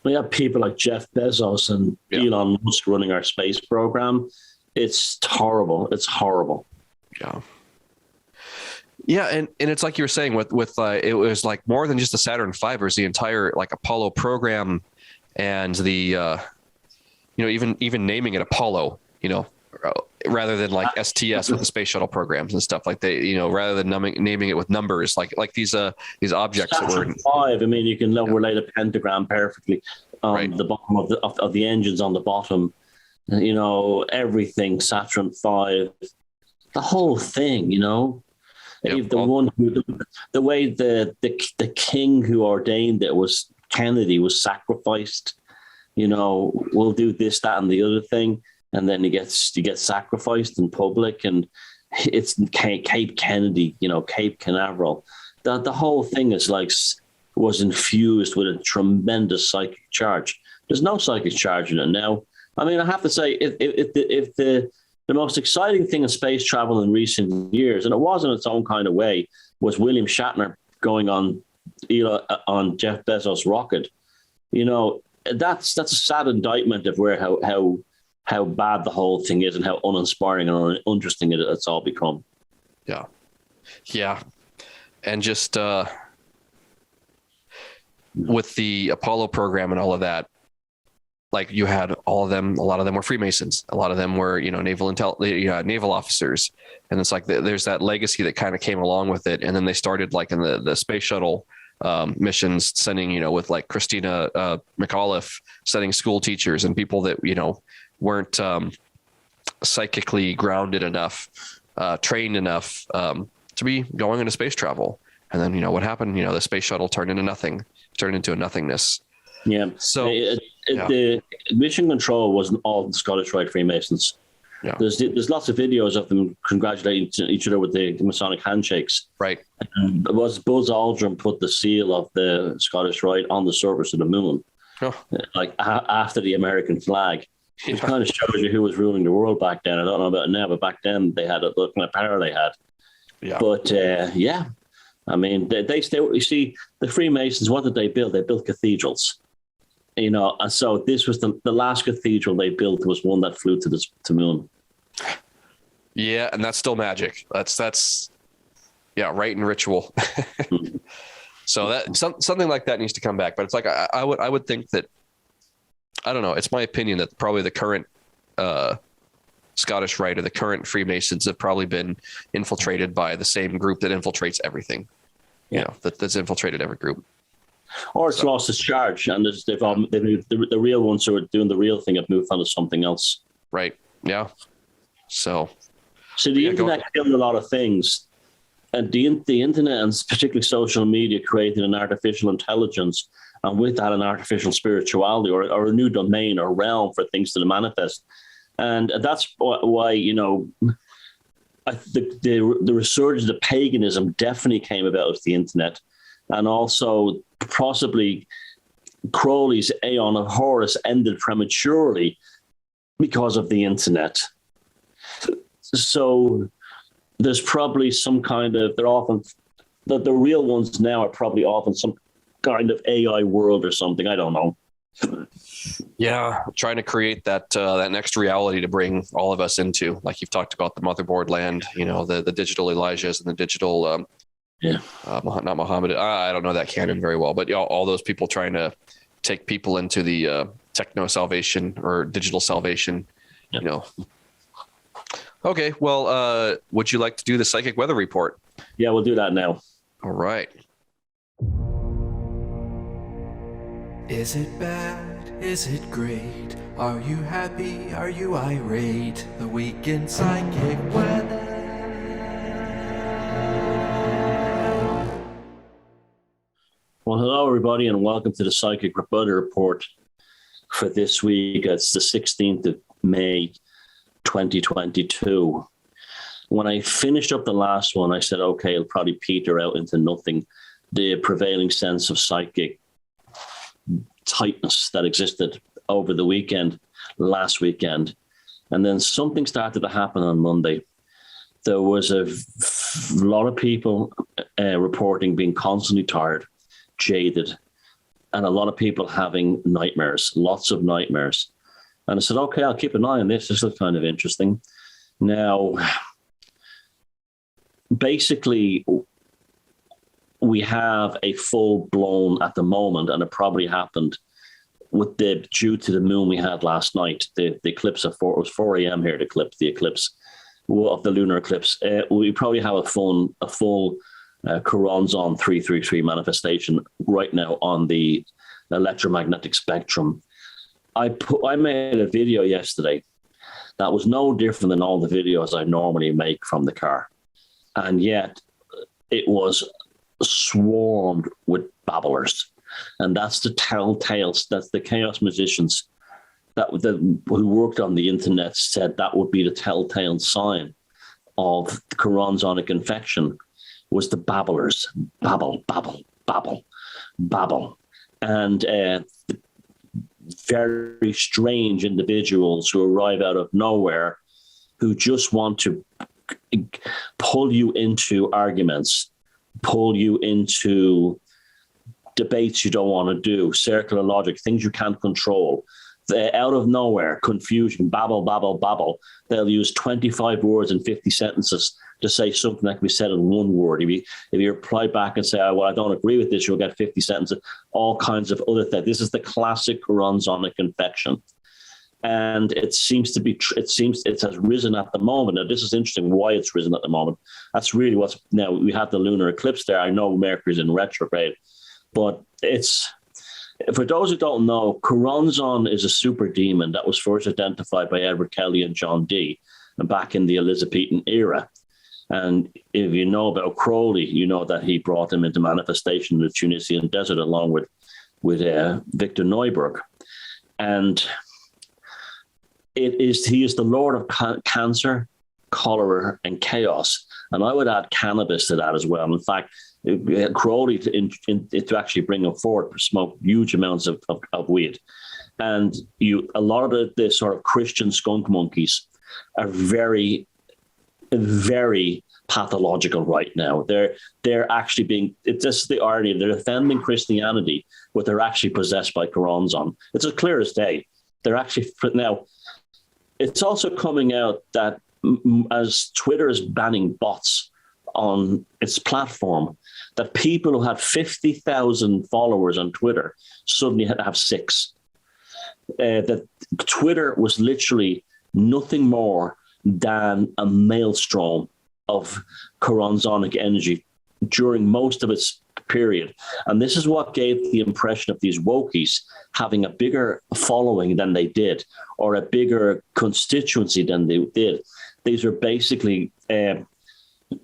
We have people like Jeff Bezos and Elon Musk running our space program. It's horrible. It's horrible. Yeah. Yeah. And it's like you were saying with it was like more than just the Saturn V, it was the entire like Apollo program, and the, you know, even naming it Apollo, you know, rather than like STS with the space shuttle programs and stuff, like they, you know, rather than naming it with numbers, like these objects that were five. I mean, you can relate a pentagram perfectly on the bottom of the engines on the bottom. You know, everything Saturn V, the whole thing. You know, the way the king who ordained it was Kennedy was sacrificed. You know, we'll do this, that, and the other thing. And then he gets sacrificed in public, and it's Cape Kennedy, you know, Cape Canaveral. The whole thing was infused with a tremendous psychic charge. There's no psychic charge in it now. I mean, I have to say, if the most exciting thing in space travel in recent years, and it was in its own kind of way, was William Shatner going on Jeff Bezos' rocket. You know, that's a sad indictment of how bad the whole thing is and how uninspiring and uninteresting it's all become. Yeah. Yeah. And just with the Apollo program and all of that, like you had all of them, a lot of them were Freemasons. A lot of them were, you know, naval officers. And it's like, there's that legacy that kind of came along with it. And then they started like in the space shuttle missions, sending, you know, with like Christina McAuliffe, sending school teachers and people that, you know, weren't psychically grounded enough, trained enough to be going into space travel. And then, you know, what happened? You know, the space shuttle turned into a nothingness. Yeah. So the mission control wasn't all the Scottish Rite Freemasons. Yeah. There's lots of videos of them congratulating each other with the Masonic handshakes. Right. And it was Buzz Aldrin put the seal of the Scottish Rite on the surface of the moon, like after the American flag. It kind of shows you who was ruling the world back then. I don't know about it now, but back then they had the kind of power they had. Yeah. But I mean, they still, you see, the Freemasons, what did they build? They built cathedrals. You know, and so this was the last cathedral they built was one that flew to the moon. Yeah, and that's still magic. That's rite and ritual. So that something like that needs to come back. But it's like I would think that, I don't know, it's my opinion that probably the current Scottish Rite or the current Freemasons have probably been infiltrated by the same group that infiltrates everything. You know, that's infiltrated every group. Or it's lost its charge, and they've moved, the real ones who are doing the real thing have moved on to something else. Right. Yeah. So the internet killed a lot of things, and the internet and particularly social media created an artificial intelligence, and with that, an artificial spirituality or a new domain or realm for things to manifest. And that's why, you know, the resurgence of paganism definitely came about with the internet, and also possibly Crowley's Aeon of Horus ended prematurely because of the internet. So there's probably some kind of, they're often, the real ones now are probably often some kind of AI world or something. I don't know. Yeah, trying to create that next reality to bring all of us into, like you've talked about the motherboard land, you know, the digital Elijahs and the digital, not Muhammad. I don't know that canon very well, but all those people trying to take people into the techno salvation or digital salvation, you know, Okay. Well, would you like to do the psychic weather report? Yeah, we'll do that now. All right. Is it bad? Is it great? Are you happy? Are you irate? The weekend psychic weather. Well, hello, everybody, and welcome to the Psychic Weather Report for this week. It's the 16th of May, 2022. When I finished up the last one, I said, okay, it'll probably peter out into nothing. The prevailing sense of psychic tightness that existed over the weekend, last weekend. And then something started to happen on Monday. There was a lot of people reporting being constantly tired, jaded, and a lot of people having nightmares, lots of nightmares. And I said, okay, I'll keep an eye on this. This is kind of interesting. Now, basically, we have a full blown at the moment, and it probably happened with due to the moon we had last night. The eclipse it was 4 a.m. here. The eclipse of the lunar eclipse. We probably have a full Choronzon 333 manifestation right now on the electromagnetic spectrum. I made a video yesterday that was no different than all the videos I normally make from the car, and yet it was swarmed with babblers, and that's the telltales. That's the chaos musicians who worked on the internet said that would be the telltale sign of the Choronzonic infection. Was the babblers, babble, babble, babble, babble, and very strange individuals who arrive out of nowhere, who just want to pull you into arguments, pull you into debates you don't want to do, circular logic, things you can't control. Out of nowhere, confusion, babble, babble, babble. They'll use 25 words and 50 sentences to say something that can be said in one word. If you reply back and say, oh, well, I don't agree with this, you'll get 50 sentences, all kinds of other things. This is the classic Choronzonic infection. And it has risen at the moment. Now, this is interesting why it's risen at the moment. That's really now we have the lunar eclipse there. I know Mercury's in retrograde, but for those who don't know, Choronzon is a super demon that was first identified by Edward Kelly and John Dee back in the Elizabethan era. And if you know about Crowley, you know that he brought him into manifestation in the Tunisian desert along with Victor Neuburg. And he is the lord of cancer, cholera, and chaos. And I would add cannabis to that as well. In fact, Crowley, to actually bring him forward, smoked huge amounts of weed. And a lot of the sort of Christian skunk monkeys are very, very pathological right now. They're actually being, this is the irony, they're defending Christianity, but they're actually possessed by Choronzon. It's as clear as day. They're actually, now, it's also coming out that as Twitter is banning bots on its platform, that people who had 50,000 followers on Twitter suddenly had to have 6. That Twitter was literally nothing more than a maelstrom of Choronzonic energy during most of its period. And this is what gave the impression of these wokies having a bigger following than they did, or a bigger constituency than they did. These are basically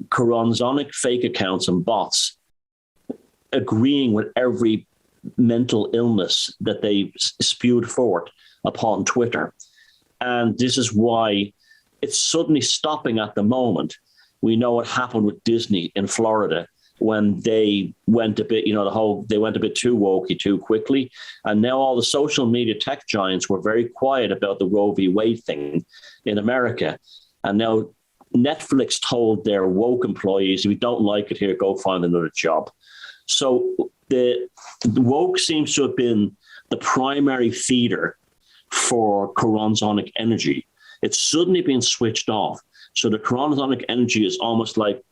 Choronzonic fake accounts and bots agreeing with every mental illness that they spewed forth upon Twitter. And this is why it's suddenly stopping at the moment. We know what happened with Disney in Florida when they went a bit, they went a bit too wokey too quickly. And now all the social media tech giants were very quiet about the Roe v. Wade thing in America. And now Netflix told their woke employees, if you don't like it here, go find another job. So the woke seems to have been the primary feeder for Choronzonic energy. It's suddenly been switched off. So the Choronzonic energy is almost like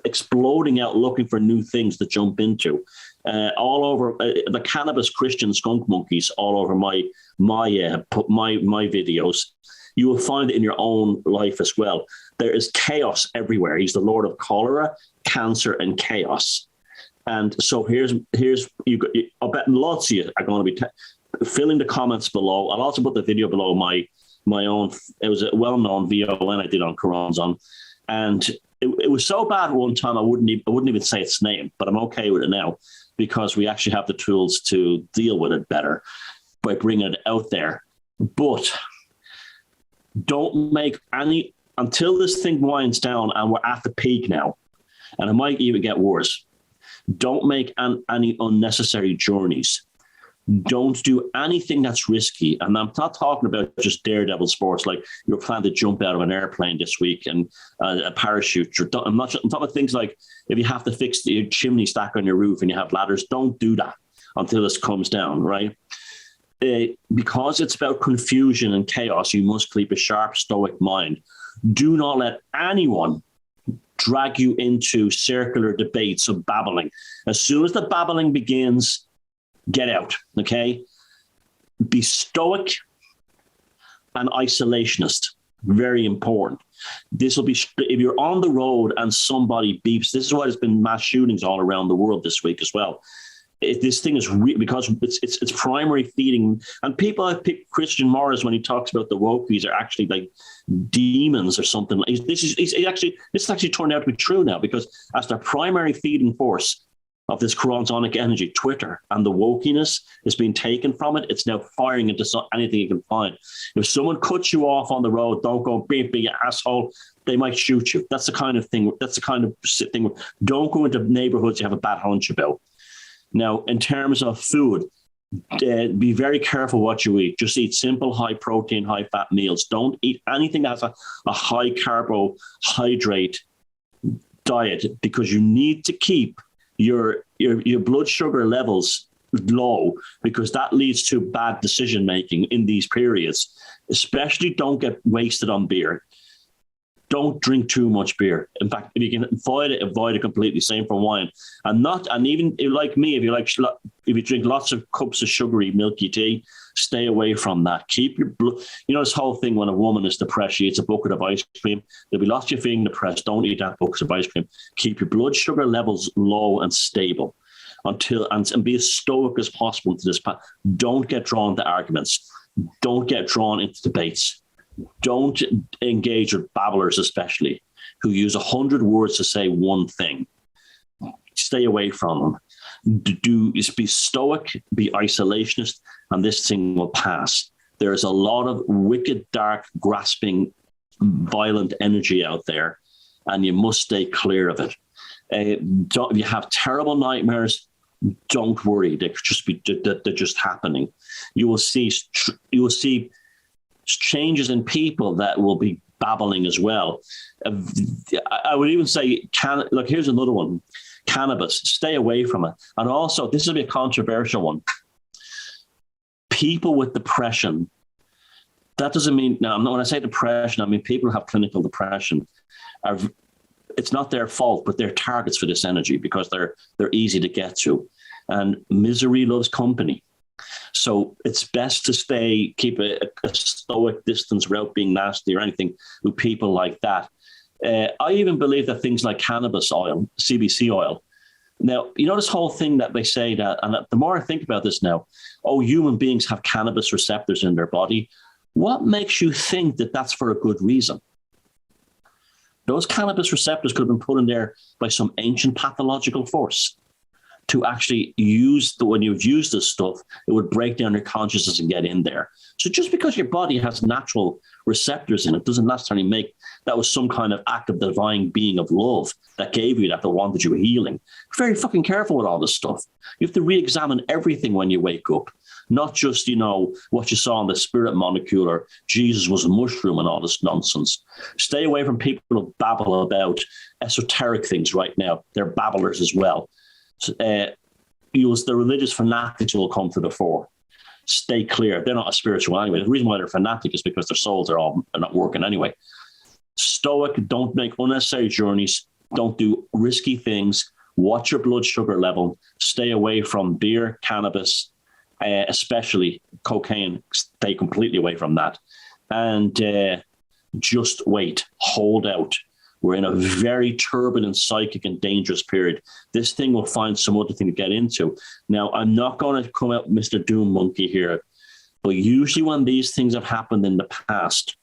exploding out, looking for new things to jump into. All over the cannabis Christian skunk monkeys, all over my videos. you will find it in your own life as well. There is chaos everywhere. He's the Lord of cholera, cancer, and chaos. And so here's I'll bet lots of you are going to be filling the comments below. I'll also put the video below my own. It was a well-known VON I did on Quran's and it was so bad one time I wouldn't even say its name, but I'm okay with it now because we actually have the tools to deal with it better by bringing it out there. But don't make any, until this thing winds down and we're at the peak now, and it might even get worse, don't make any unnecessary journeys. Don't do anything that's risky. And I'm not talking about just daredevil sports, like you're planning to jump out of an airplane this week and a parachute. I'm talking about things like if you have to fix your chimney stack on your roof and you have ladders, don't do that until this comes down, right? Because it's about confusion and chaos, you must keep a sharp, stoic mind. Do not let anyone drag you into circular debates of babbling. As soon as the babbling begins, get out, okay? Be stoic and isolationist. Very important. This will be, if you're on the road and somebody beeps, this is why there's been mass shootings all around the world this week as well. This thing is because it's primary feeding, and people have picked Christian Morris when he talks about the wokies are actually like demons or something. This is actually turned out to be true now, because as their primary feeding force of this chronic energy, Twitter, and the wokiness is being taken from it. It's now firing into anything you can find. If someone cuts you off on the road, don't go beep, you asshole. They might shoot you. That's the kind of thing. Don't go into neighborhoods you have a bad hunch about. Now, in terms of food, be very careful what you eat. Just eat simple, high protein, high fat meals. Don't eat anything that has a high carbohydrate diet, because you need to keep your blood sugar levels low, because that leads to bad decision making in these periods. Especially don't get wasted on beer. Don't drink too much beer. In fact, if you can avoid it completely. Same for wine. And even like me, if you drink lots of cups of sugary, milky tea, stay away from that. Keep your blood. You know this whole thing when a woman is depressed, she eats a bucket of ice cream. There'll be lots of you feeling depressed. Don't eat that bucket of ice cream. Keep your blood sugar levels low and stable and be as stoic as possible into this path. Don't get drawn to arguments. Don't get drawn into debates. Don't engage with babblers, especially who use 100 words to say one thing. Stay away from them. Be stoic, be isolationist, and this thing will pass. There is a lot of wicked, dark, grasping, violent energy out there, and you must stay clear of it. If you have terrible nightmares, don't worry. They're just happening. You will see changes in people that will be babbling as well. I would even say, here's another one. Cannabis, stay away from it. And also, this will be a controversial one. People with depression, that doesn't mean, now, when I say depression, I mean people who have clinical depression. It's not their fault, but they're targets for this energy because they're easy to get to. And misery loves company. So it's best to keep a stoic distance without being nasty or anything with people like that. I even believe that things like cannabis oil, CBC oil. Now, you know this whole thing that they say that, and the more I think about this now, human beings have cannabis receptors in their body. What makes you think that that's for a good reason? Those cannabis receptors could have been put in there by some ancient pathological force to actually when you've used this stuff, it would break down your consciousness and get in there. So just because your body has natural receptors in it doesn't necessarily make that was some kind of act of divine being of love that gave you that wanted you healing. Be very fucking careful with all this stuff. You have to re-examine everything when you wake up, not just, what you saw in the spirit molecule or Jesus was a mushroom and all this nonsense. Stay away from people who babble about esoteric things right now. They're babblers as well. The religious fanatics will come to the fore. Stay clear. They're not a spiritual anyway. The reason why they're fanatic is because their souls are not working anyway. Stoic, don't make unnecessary journeys. Don't do risky things. Watch your blood sugar level. Stay away from beer, cannabis, especially cocaine. Stay completely away from that. And just wait, hold out. We're in a very turbulent, psychic, and dangerous period. This thing will find some other thing to get into. Now, I'm not going to come out Mr. Doom Monkey here, but usually when these things have happened in the past,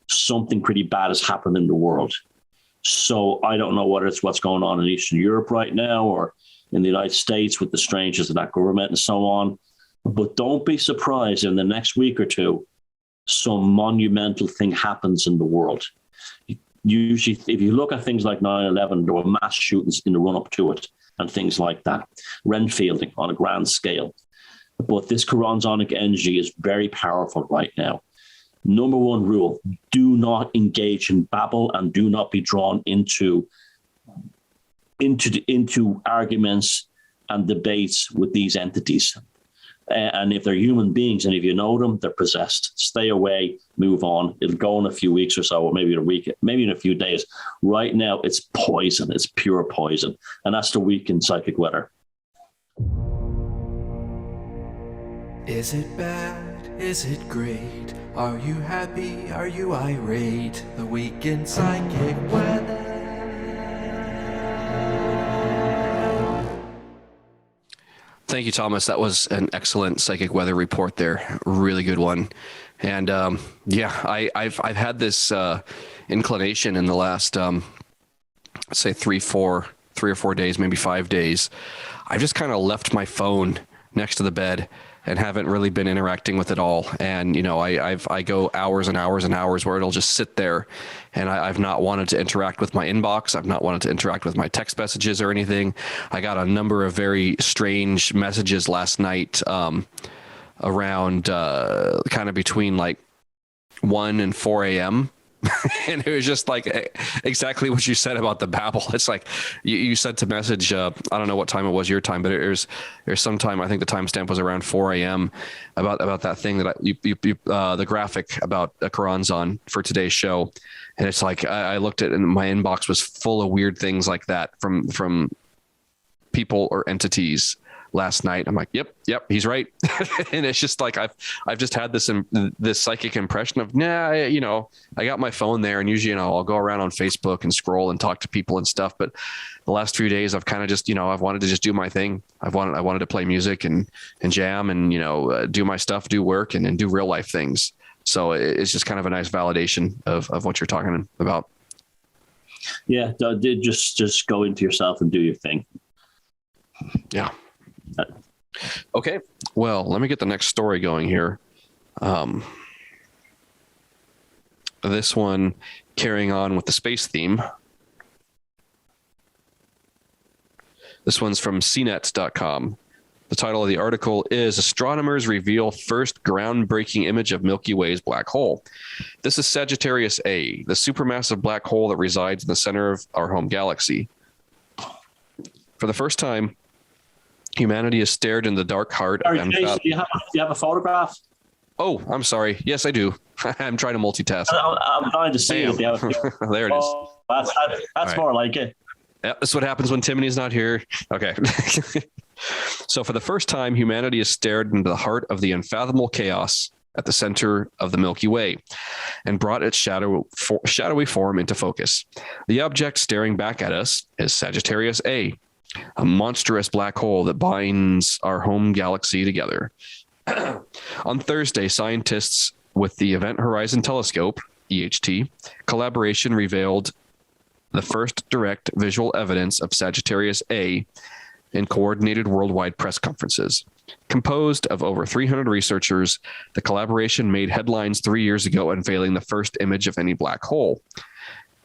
something pretty bad has happened in the world. So I don't know whether it's what's going on in Eastern Europe right now or in the United States with the Strangest and that government and so on. But don't be surprised in the next week or two, some monumental thing happens in the world. Usually, if you look at things like 9/11, there were mass shootings in the run-up to it and things like that. Renfielding on a grand scale. But this Coronsonic energy is very powerful right now. Number one rule, do not engage in babble and do not be drawn into arguments and debates with these entities. And if they're human beings and if you know them, they're possessed. Stay away, move on. It'll go in a few weeks or so, or maybe in a week, maybe in a few days. Right now, it's poison. It's pure poison. And that's the week in psychic weather. Is it bad? Is it great? Are you happy? Are you irate? The week in psychic weather. Thank you, Thomas. That was an excellent psychic weather report there. Really good one. And I've had this inclination in the last, say 3 or 4 days, maybe 5 days. I've just kind of left my phone next to the bed and haven't really been interacting with it all. And, you know, I go hours and hours and hours where it'll just sit there, and I've not wanted to interact with my inbox. I've not wanted to interact with my text messages or anything. I got a number of very strange messages last night around kind of between like 1 and 4 a.m. And it was just like exactly what you said about the babble. It's like you sent a message. I don't know what time it was your time, but there's some time. I think the timestamp was around 4 a.m. about that thing that the graphic about a Coranzon for today's show. And it's like I looked at it and my inbox was full of weird things like that from people or entities last night. I'm like, yep, he's right. And it's just like I've just had this psychic impression of, I got my phone there, and usually, I'll go around on Facebook and scroll and talk to people and stuff. But the last few days, I've kind of just, I've wanted to just do my thing. I wanted to play music and jam and, do my stuff, do work and do real life things. So it's just kind of a nice validation of what you're talking about. Yeah, just go into yourself and do your thing. Yeah. Okay, well, let me get the next story going here. This one carrying on with the space theme. This one's from cnet.com. The title of the article is Astronomers Reveal First Groundbreaking Image of Milky Way's Black Hole. This is Sagittarius A, the supermassive black hole that resides in the center of our home galaxy. For the first time, humanity has stared in the dark heart. Jason, do you have a photograph? Oh, I'm sorry. Yes, I do. I'm trying to multitask. I'm trying to see it. There it is. That's more like it. Yeah, that's what happens when Timony's not here. Okay. So for the first time, humanity has stared into the heart of the unfathomable chaos at the center of the Milky Way and brought its shadowy form into focus. The object staring back at us is Sagittarius A, a monstrous black hole that binds our home galaxy together. On Thursday, scientists with the Event Horizon Telescope, EHT, collaboration revealed the first direct visual evidence of Sagittarius A in coordinated worldwide press conferences. Composed of over 300 researchers, the collaboration made headlines 3 years ago unveiling the first image of any black hole,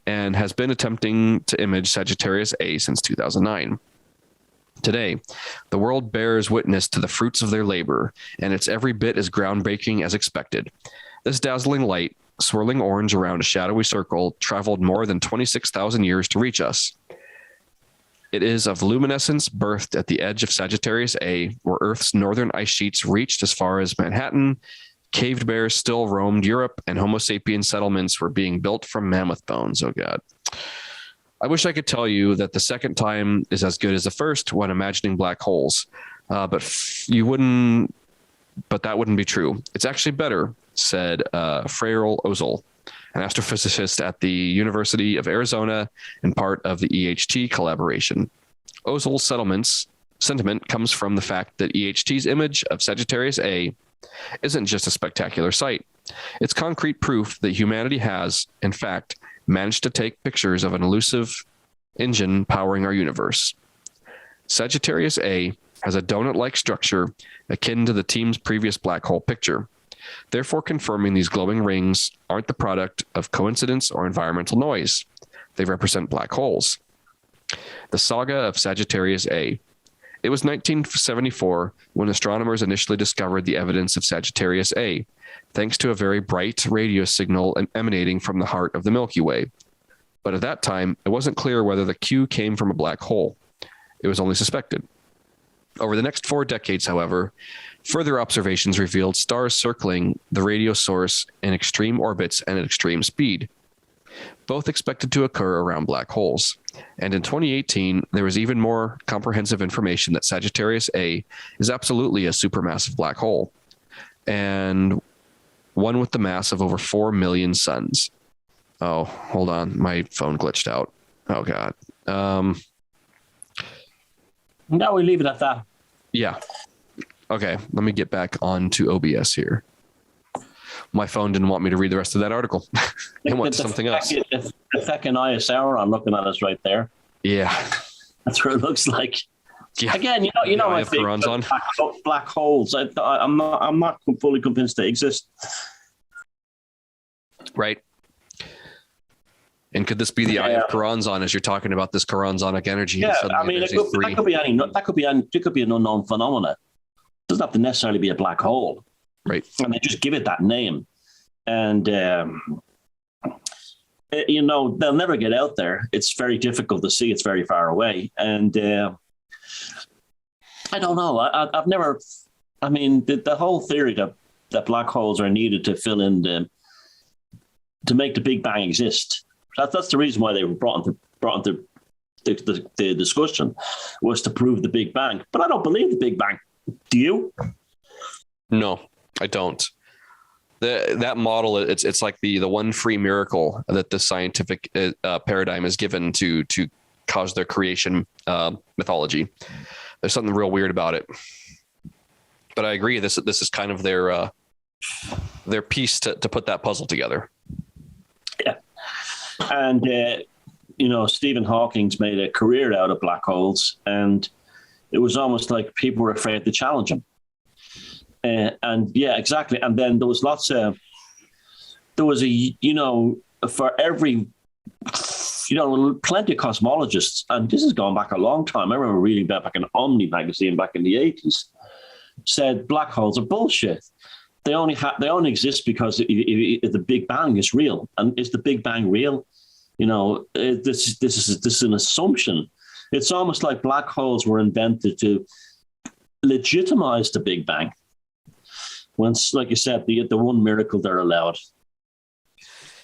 and has been attempting to image Sagittarius A since 2009. Today, the world bears witness to the fruits of their labor, and it's every bit as groundbreaking as expected. This dazzling light, swirling orange around a shadowy circle, traveled more than 26,000 years to reach us. It is of luminescence birthed at the edge of Sagittarius A, where Earth's northern ice sheets reached as far as Manhattan, caved bears still roamed Europe, and Homo sapien settlements were being built from mammoth bones. Oh, God. I wish I could tell you that the second time is as good as the first when imagining black holes, but that wouldn't be true. It's actually better said Freyl Ozel, an astrophysicist at the University of Arizona and part of the EHT collaboration. Ozel's sentiment comes from the fact that EHT's image of Sagittarius A isn't just a spectacular sight. It's concrete proof that humanity has, in fact, managed to take pictures of an elusive engine powering our universe. Sagittarius A has a donut-like structure akin to the team's previous black hole picture, therefore confirming these glowing rings aren't the product of coincidence or environmental noise. They represent black holes. The saga of Sagittarius A. It was 1974 when astronomers initially discovered the evidence of Sagittarius A, thanks to a very bright radio signal emanating from the heart of the Milky Way. But at that time, it wasn't clear whether the cue came from a black hole. It was only suspected. Over the next 4 decades, however, further observations revealed stars circling the radio source in extreme orbits and at extreme speed, both expected to occur around black holes. And in 2018, there was even more comprehensive information that Sagittarius A is absolutely a supermassive black hole, and one with the mass of over 4 million suns. Oh, hold on. My phone glitched out. Oh, God. No, we leave it at that. Yeah. Okay, let me get back onto OBS here. My phone didn't want me to read the rest of that article. It went to something else. The fucking ISR I'm looking at us right there. Yeah. That's what it looks like. Yeah. Again, you know my thing, on. black holes. I'm not fully convinced they exist. Right. And could this be the eye of Karanzan as you're talking about this Karanzanic energy? Yeah, I mean, that could be an unknown phenomenon. It doesn't have to necessarily be a black hole. Right. And they just give it that name. And, they'll never get out there. It's very difficult to see. It's very far away. And I don't know. I've never, I mean, the whole theory that black holes are needed to fill in to make the Big Bang exist. That's the reason why they were brought into the discussion, was to prove the Big Bang. But I don't believe the Big Bang. Do you? No, I don't. That model, it's like the one free miracle that the scientific paradigm is given to cause their creation mythology. There's something real weird about it. But I agree. This is kind of their piece to put that puzzle together. Yeah. And, Stephen Hawking's made a career out of black holes, and it was almost like people were afraid to challenge him. And yeah, exactly. And then there was for every, plenty of cosmologists, and this is going back a long time. I remember reading that back in Omni magazine back in the 80s, said black holes are bullshit. They only exist because the Big Bang is real. And is the Big Bang real? This is an assumption. It's almost like black holes were invented to legitimize the Big Bang. Once, like you said, the one miracle they're allowed.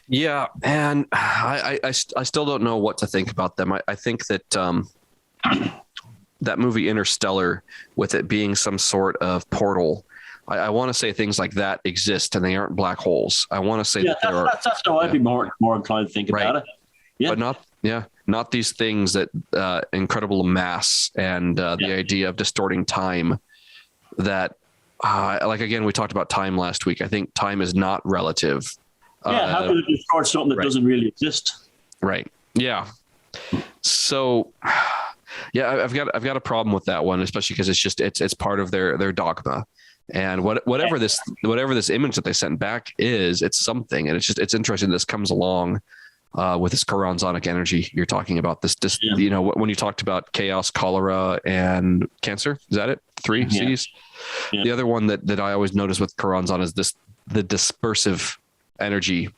Yeah, and I still don't know what to think about them. I think that that movie Interstellar, with it being some sort of portal, I want to say things like that exist and they aren't black holes. I want to say that there are. That's how I'd be more inclined to think about it. Yeah. But not these things that incredible mass and the idea of distorting time. That, again, we talked about time last week. I think time is not relative. How could it distort something that doesn't really exist? Right. Yeah. So, yeah, I've got a problem with that one, especially because it's part of their dogma. And whatever this image that they sent back is, it's something, and it's interesting. This comes along with this Karanzanic energy you're talking about. When you talked about chaos, cholera, and cancer, is that it? 3 C's. Yeah. The other one that I always notice with Karanzan is the dispersive energy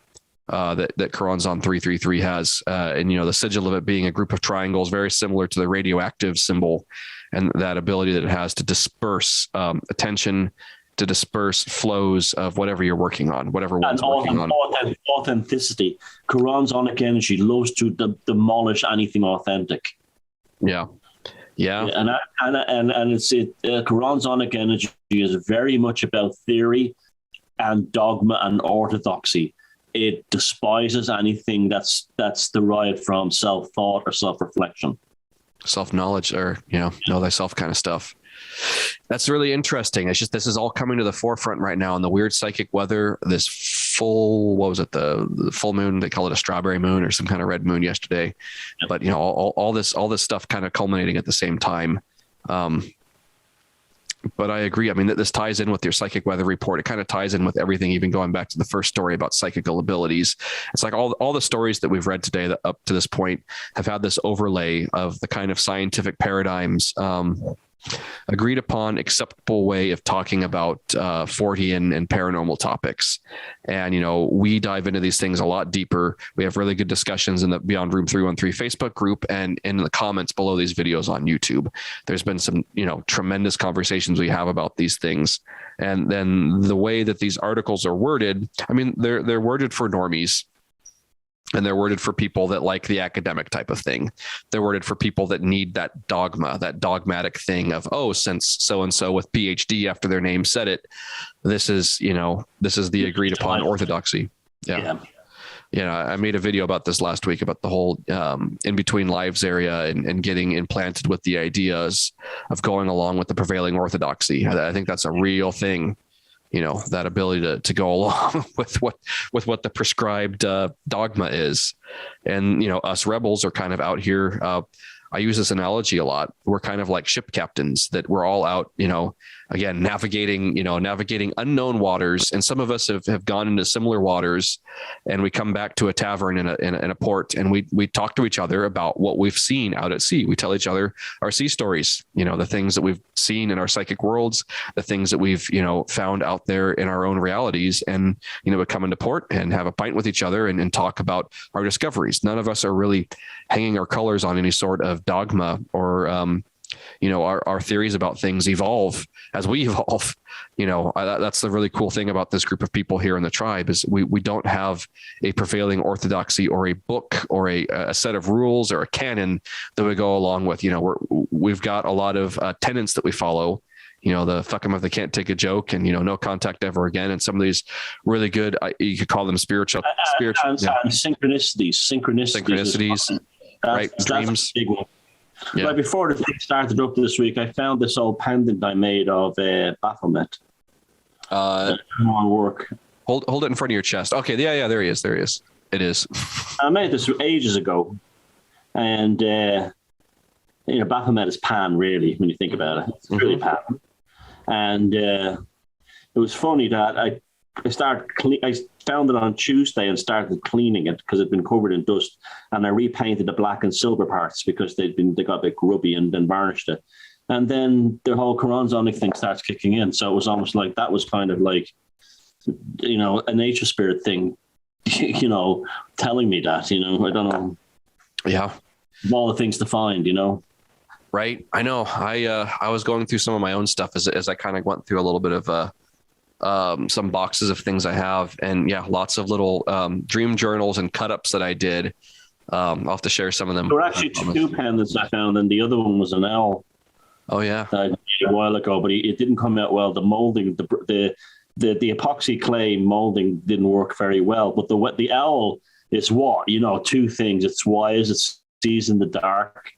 that Karanzan 333 has, and the sigil of it being a group of triangles, very similar to the radioactive symbol, and that ability that it has to disperse attention, to disperse flows of whatever you're working on, whatever one's working on. Authenticity. Karanzanic energy loves to demolish anything authentic. Yeah. And it's Karanzanic energy is very much about theory and dogma and orthodoxy. It despises anything that's derived from self-thought or self-reflection. Self-knowledge, or, know thyself kind of stuff. That's really interesting. It's just, this is all coming to the forefront right now in the weird psychic weather. This full, what was it? The full moon, they call it a strawberry moon or some kind of red moon yesterday. Yep. But all this stuff kind of culminating at the same time. But I agree. I mean, that this ties in with your psychic weather report. It kind of ties in with everything, even going back to the first story about psychical abilities. It's like all the stories that we've read today that up to this point have had this overlay of the kind of scientific paradigms, agreed upon acceptable way of talking about Fortean and paranormal topics. And, we dive into these things a lot deeper. We have really good discussions in the Beyond Room 313 Facebook group and in the comments below these videos on YouTube. There's been some, tremendous conversations we have about these things. And then the way that these articles are worded, I mean, they're worded for normies. And they're worded for people that like the academic type of thing. They're worded for people that need that dogma, that dogmatic thing of, since so-and-so with PhD after their name said it, this is the agreed upon orthodoxy. Yeah. I made a video about this last week about the whole in between lives area and getting implanted with the ideas of going along with the prevailing orthodoxy. I think that's a real thing. That ability to go along with what the prescribed dogma is. And, us rebels are kind of out here. I use this analogy a lot. We're kind of like ship captains that we're all out, again, navigating unknown waters. And some of us have gone into similar waters, and we come back to a tavern in a port, and we talk to each other about what we've seen out at sea. We tell each other our sea stories, the things that we've seen in our psychic worlds, the things that we've, found out there in our own realities. And, we come into port and have a pint with each other and talk about our discoveries. None of us are really hanging our colors on any sort of dogma or, our theories about things evolve as we evolve. That's the really cool thing about this group of people here in the tribe is we don't have a prevailing orthodoxy or a book or a set of rules or a canon that we go along with. We've got a lot of tenets that we follow. The fuck 'em if they can't take a joke, and no contact ever again. And some of these really good, you could call them spiritual synchronicities, right? Dreams. Yeah. Right before the thing started up this week, I found this old pendant I made of Baphomet. Work. Hold it in front of your chest. Okay, yeah, there he is. It is. I made this ages ago, and Baphomet is Pan, really, when you think about it. It's really Pan. And it was funny that I found it on Tuesday and started cleaning it because it'd been covered in dust, and I repainted the black and silver parts because they got a bit grubby, and then varnished it. And then the whole Choronzonic thing starts kicking in. So it was almost like that was kind of like, a nature spirit thing, telling me that, I don't know. Yeah. Of all the things to find, Right. I know. I was going through some of my own stuff as I kind of went through a little bit of some boxes of things I have, and lots of little dream journals and cut-ups that I did. I'll have to share some of them. There were actually two pendants I found, and the other one was an owl. Oh yeah, that I did a while ago, but it didn't come out well. The molding, the epoxy clay molding didn't work very well. But the owl is two things. It's wise, it sees in the dark,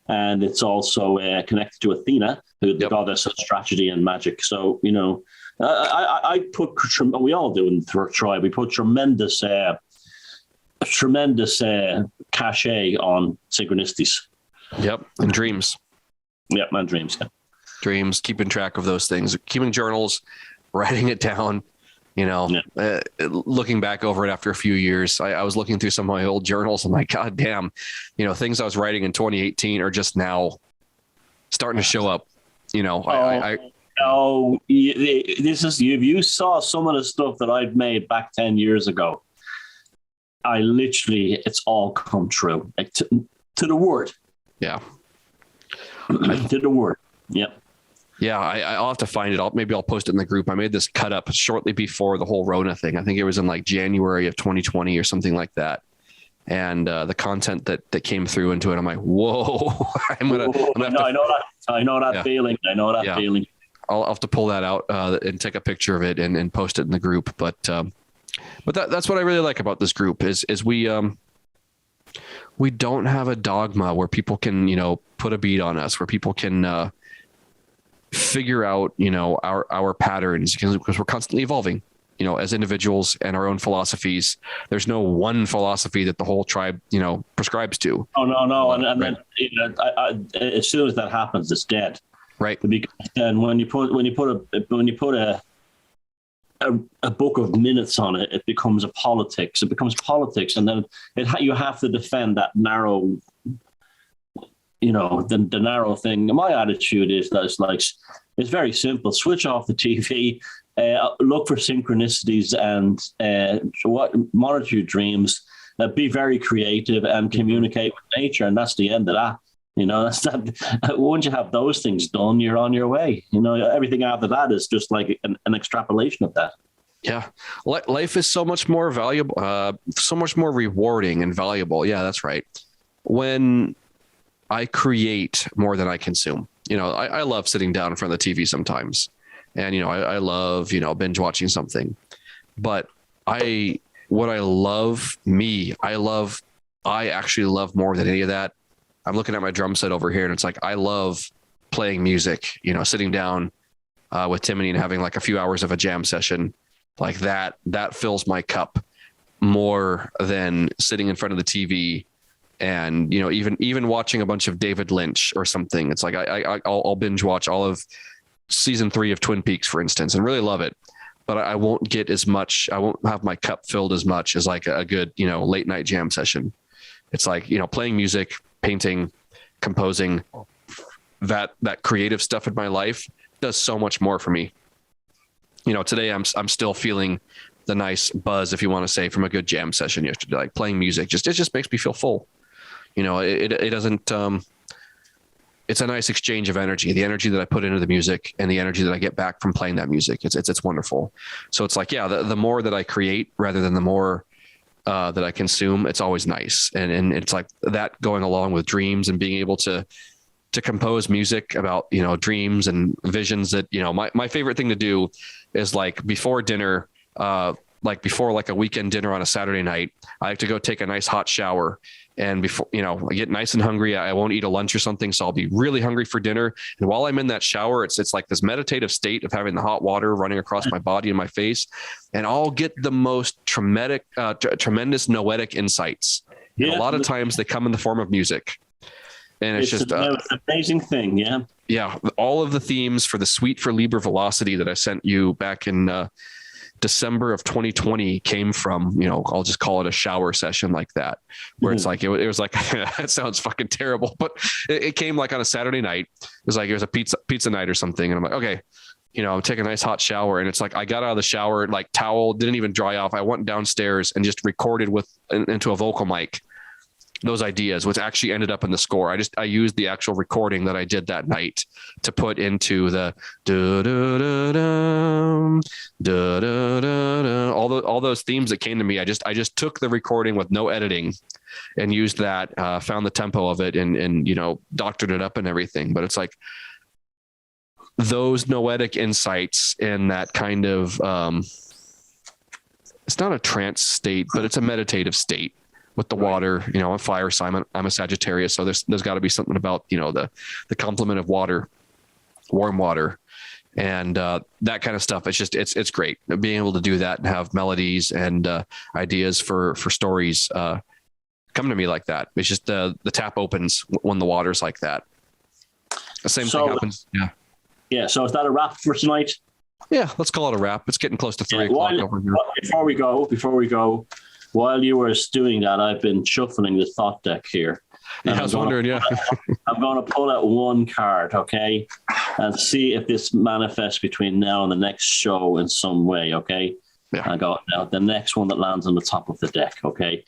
and it's also connected to Athena, who the goddess of strategy and magic. So I put, we all do in the tribe, we put tremendous cachet on synchronicities. Yep, and dreams. Yep, and dreams. Yeah. Dreams, keeping track of those things, keeping journals, writing it down. Looking back over it after a few years, I was looking through some of my old journals. I'm like, God damn, things I was writing in 2018 are just now starting to show up. If you saw some of the stuff that I've made back 10 years ago, it's all come true, like to the word. Yeah. To the word. Yep. Yeah, I'll have to find it. Maybe I'll post it in the group. I made this cut up shortly before the whole Rona thing. I think it was in like January of 2020 or something like that. And the content that came through into it, I'm like, whoa! I know that feeling. I know that feeling. I'll have to pull that out and take a picture of it and post it in the group. But that's what I really like about this group is we don't have a dogma where people can, put a beat on us, where people can figure out, our patterns because we're constantly evolving, as individuals and our own philosophies. There's no one philosophy that the whole tribe, prescribes to. Oh, no. And right. then as soon as that happens, it's dead. Right. Because then when you put a book of minutes on it, it becomes a politics. It becomes politics, and then you have to defend that narrow, the narrow thing. My attitude is that it's very simple. Switch off the TV, look for synchronicities, and monitor your dreams. Be very creative and communicate with nature, and that's the end of that. That's that. Once you have those things done, you're on your way. Everything after that is just like an extrapolation of that. Yeah. Life is so much more valuable, so much more rewarding and valuable. Yeah, that's right. When I create more than I consume, I love sitting down in front of the TV sometimes. And, I love, binge watching something, but I actually love more than any of that. I'm looking at my drum set over here and it's like, I love playing music, sitting down with Timony and having like a few hours of a jam session like that fills my cup more than sitting in front of the TV and, even watching a bunch of David Lynch or something. It's like, I'll binge watch all of season 3 of Twin Peaks, for instance, and really love it. But I won't get as much, I won't have my cup filled as much as like a good, late night jam session. It's like, playing music, painting, composing, that creative stuff in my life does so much more for me. Today I'm still feeling the nice buzz, if you want to say, from a good jam session yesterday. Like playing music, it just makes me feel full. It doesn't. It's a nice exchange of energy. The energy that I put into the music and the energy that I get back from playing that music. It's wonderful. So it's like, yeah, the more that I create rather than the more that I consume, it's always nice. And it's like that going along with dreams and being able to compose music about, dreams and visions that, my favorite thing to do is like before dinner, before like a weekend dinner on a Saturday night, I like to go take a nice hot shower. And before, I get nice and hungry, I won't eat a lunch or something. So I'll be really hungry for dinner. And while I'm in that shower, it's like this meditative state of having the hot water running across my body and my face. And I'll get the most tremendous noetic insights. Yeah. And a lot of times they come in the form of music. And it's just an amazing thing. Yeah. Yeah. All of the themes for the Suite for Liber Velocity that I sent you back in December of 2020 came from, I'll just call it a shower session like that, where it's like, it was like, that sounds fucking terrible, but it came like on a Saturday night. It was like, it was a pizza night or something. And I'm like, okay, I'm taking a nice hot shower. And it's like, I got out of the shower, like towel didn't even dry off. I went downstairs and just recorded into a vocal mic those ideas, which actually ended up in the score. I used the actual recording that I did that night to put into the all those themes that came to me. I just took the recording with no editing and used that, found the tempo of it and doctored it up and everything. But it's like those noetic insights in that kind of, it's not a trance state, but it's a meditative state. With the water, a fire sign. I'm a Sagittarius, so there's got to be something about the complement of water, warm water, and that kind of stuff. It's just it's great being able to do that and have melodies and ideas for stories come to me like that. It's just the tap opens when the water's like that. The same thing happens. Yeah. Yeah. So is that a wrap for tonight? Yeah, let's call it a wrap. It's getting close to 3 o'clock over here. Before we go. While you were doing that, I've been shuffling the thought deck here. Yeah, I was wondering, yeah. I'm going to pull out one card, okay, and see if this manifests between now and the next show in some way, okay? Yeah. I got now the next one that lands on the top of the deck, okay?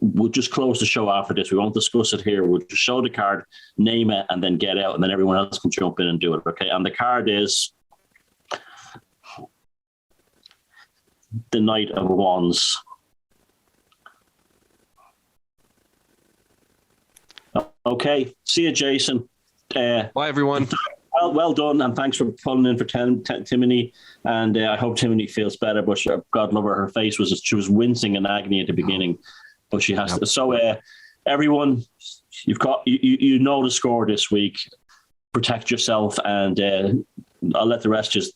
We'll just close the show after this. We won't discuss it here. We'll just show the card, name it, and then get out, and then everyone else can jump in and do it, okay? And the card is the Knight of Wands. Okay. See you, Jason. Bye, everyone. Well done, and thanks for pulling in for Timony. And I hope Timony feels better. But God love her, her face she was wincing in agony at the beginning, but she has to. So everyone, you've got you know the score this week. Protect yourself, and I'll let the rest just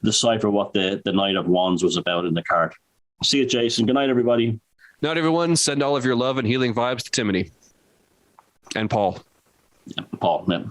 decipher what the Knight of Wands was about in the card. See you, Jason. Good night, everybody. Night, everyone. Send all of your love and healing vibes to Timony and Paul. Yeah, Paul. Yeah.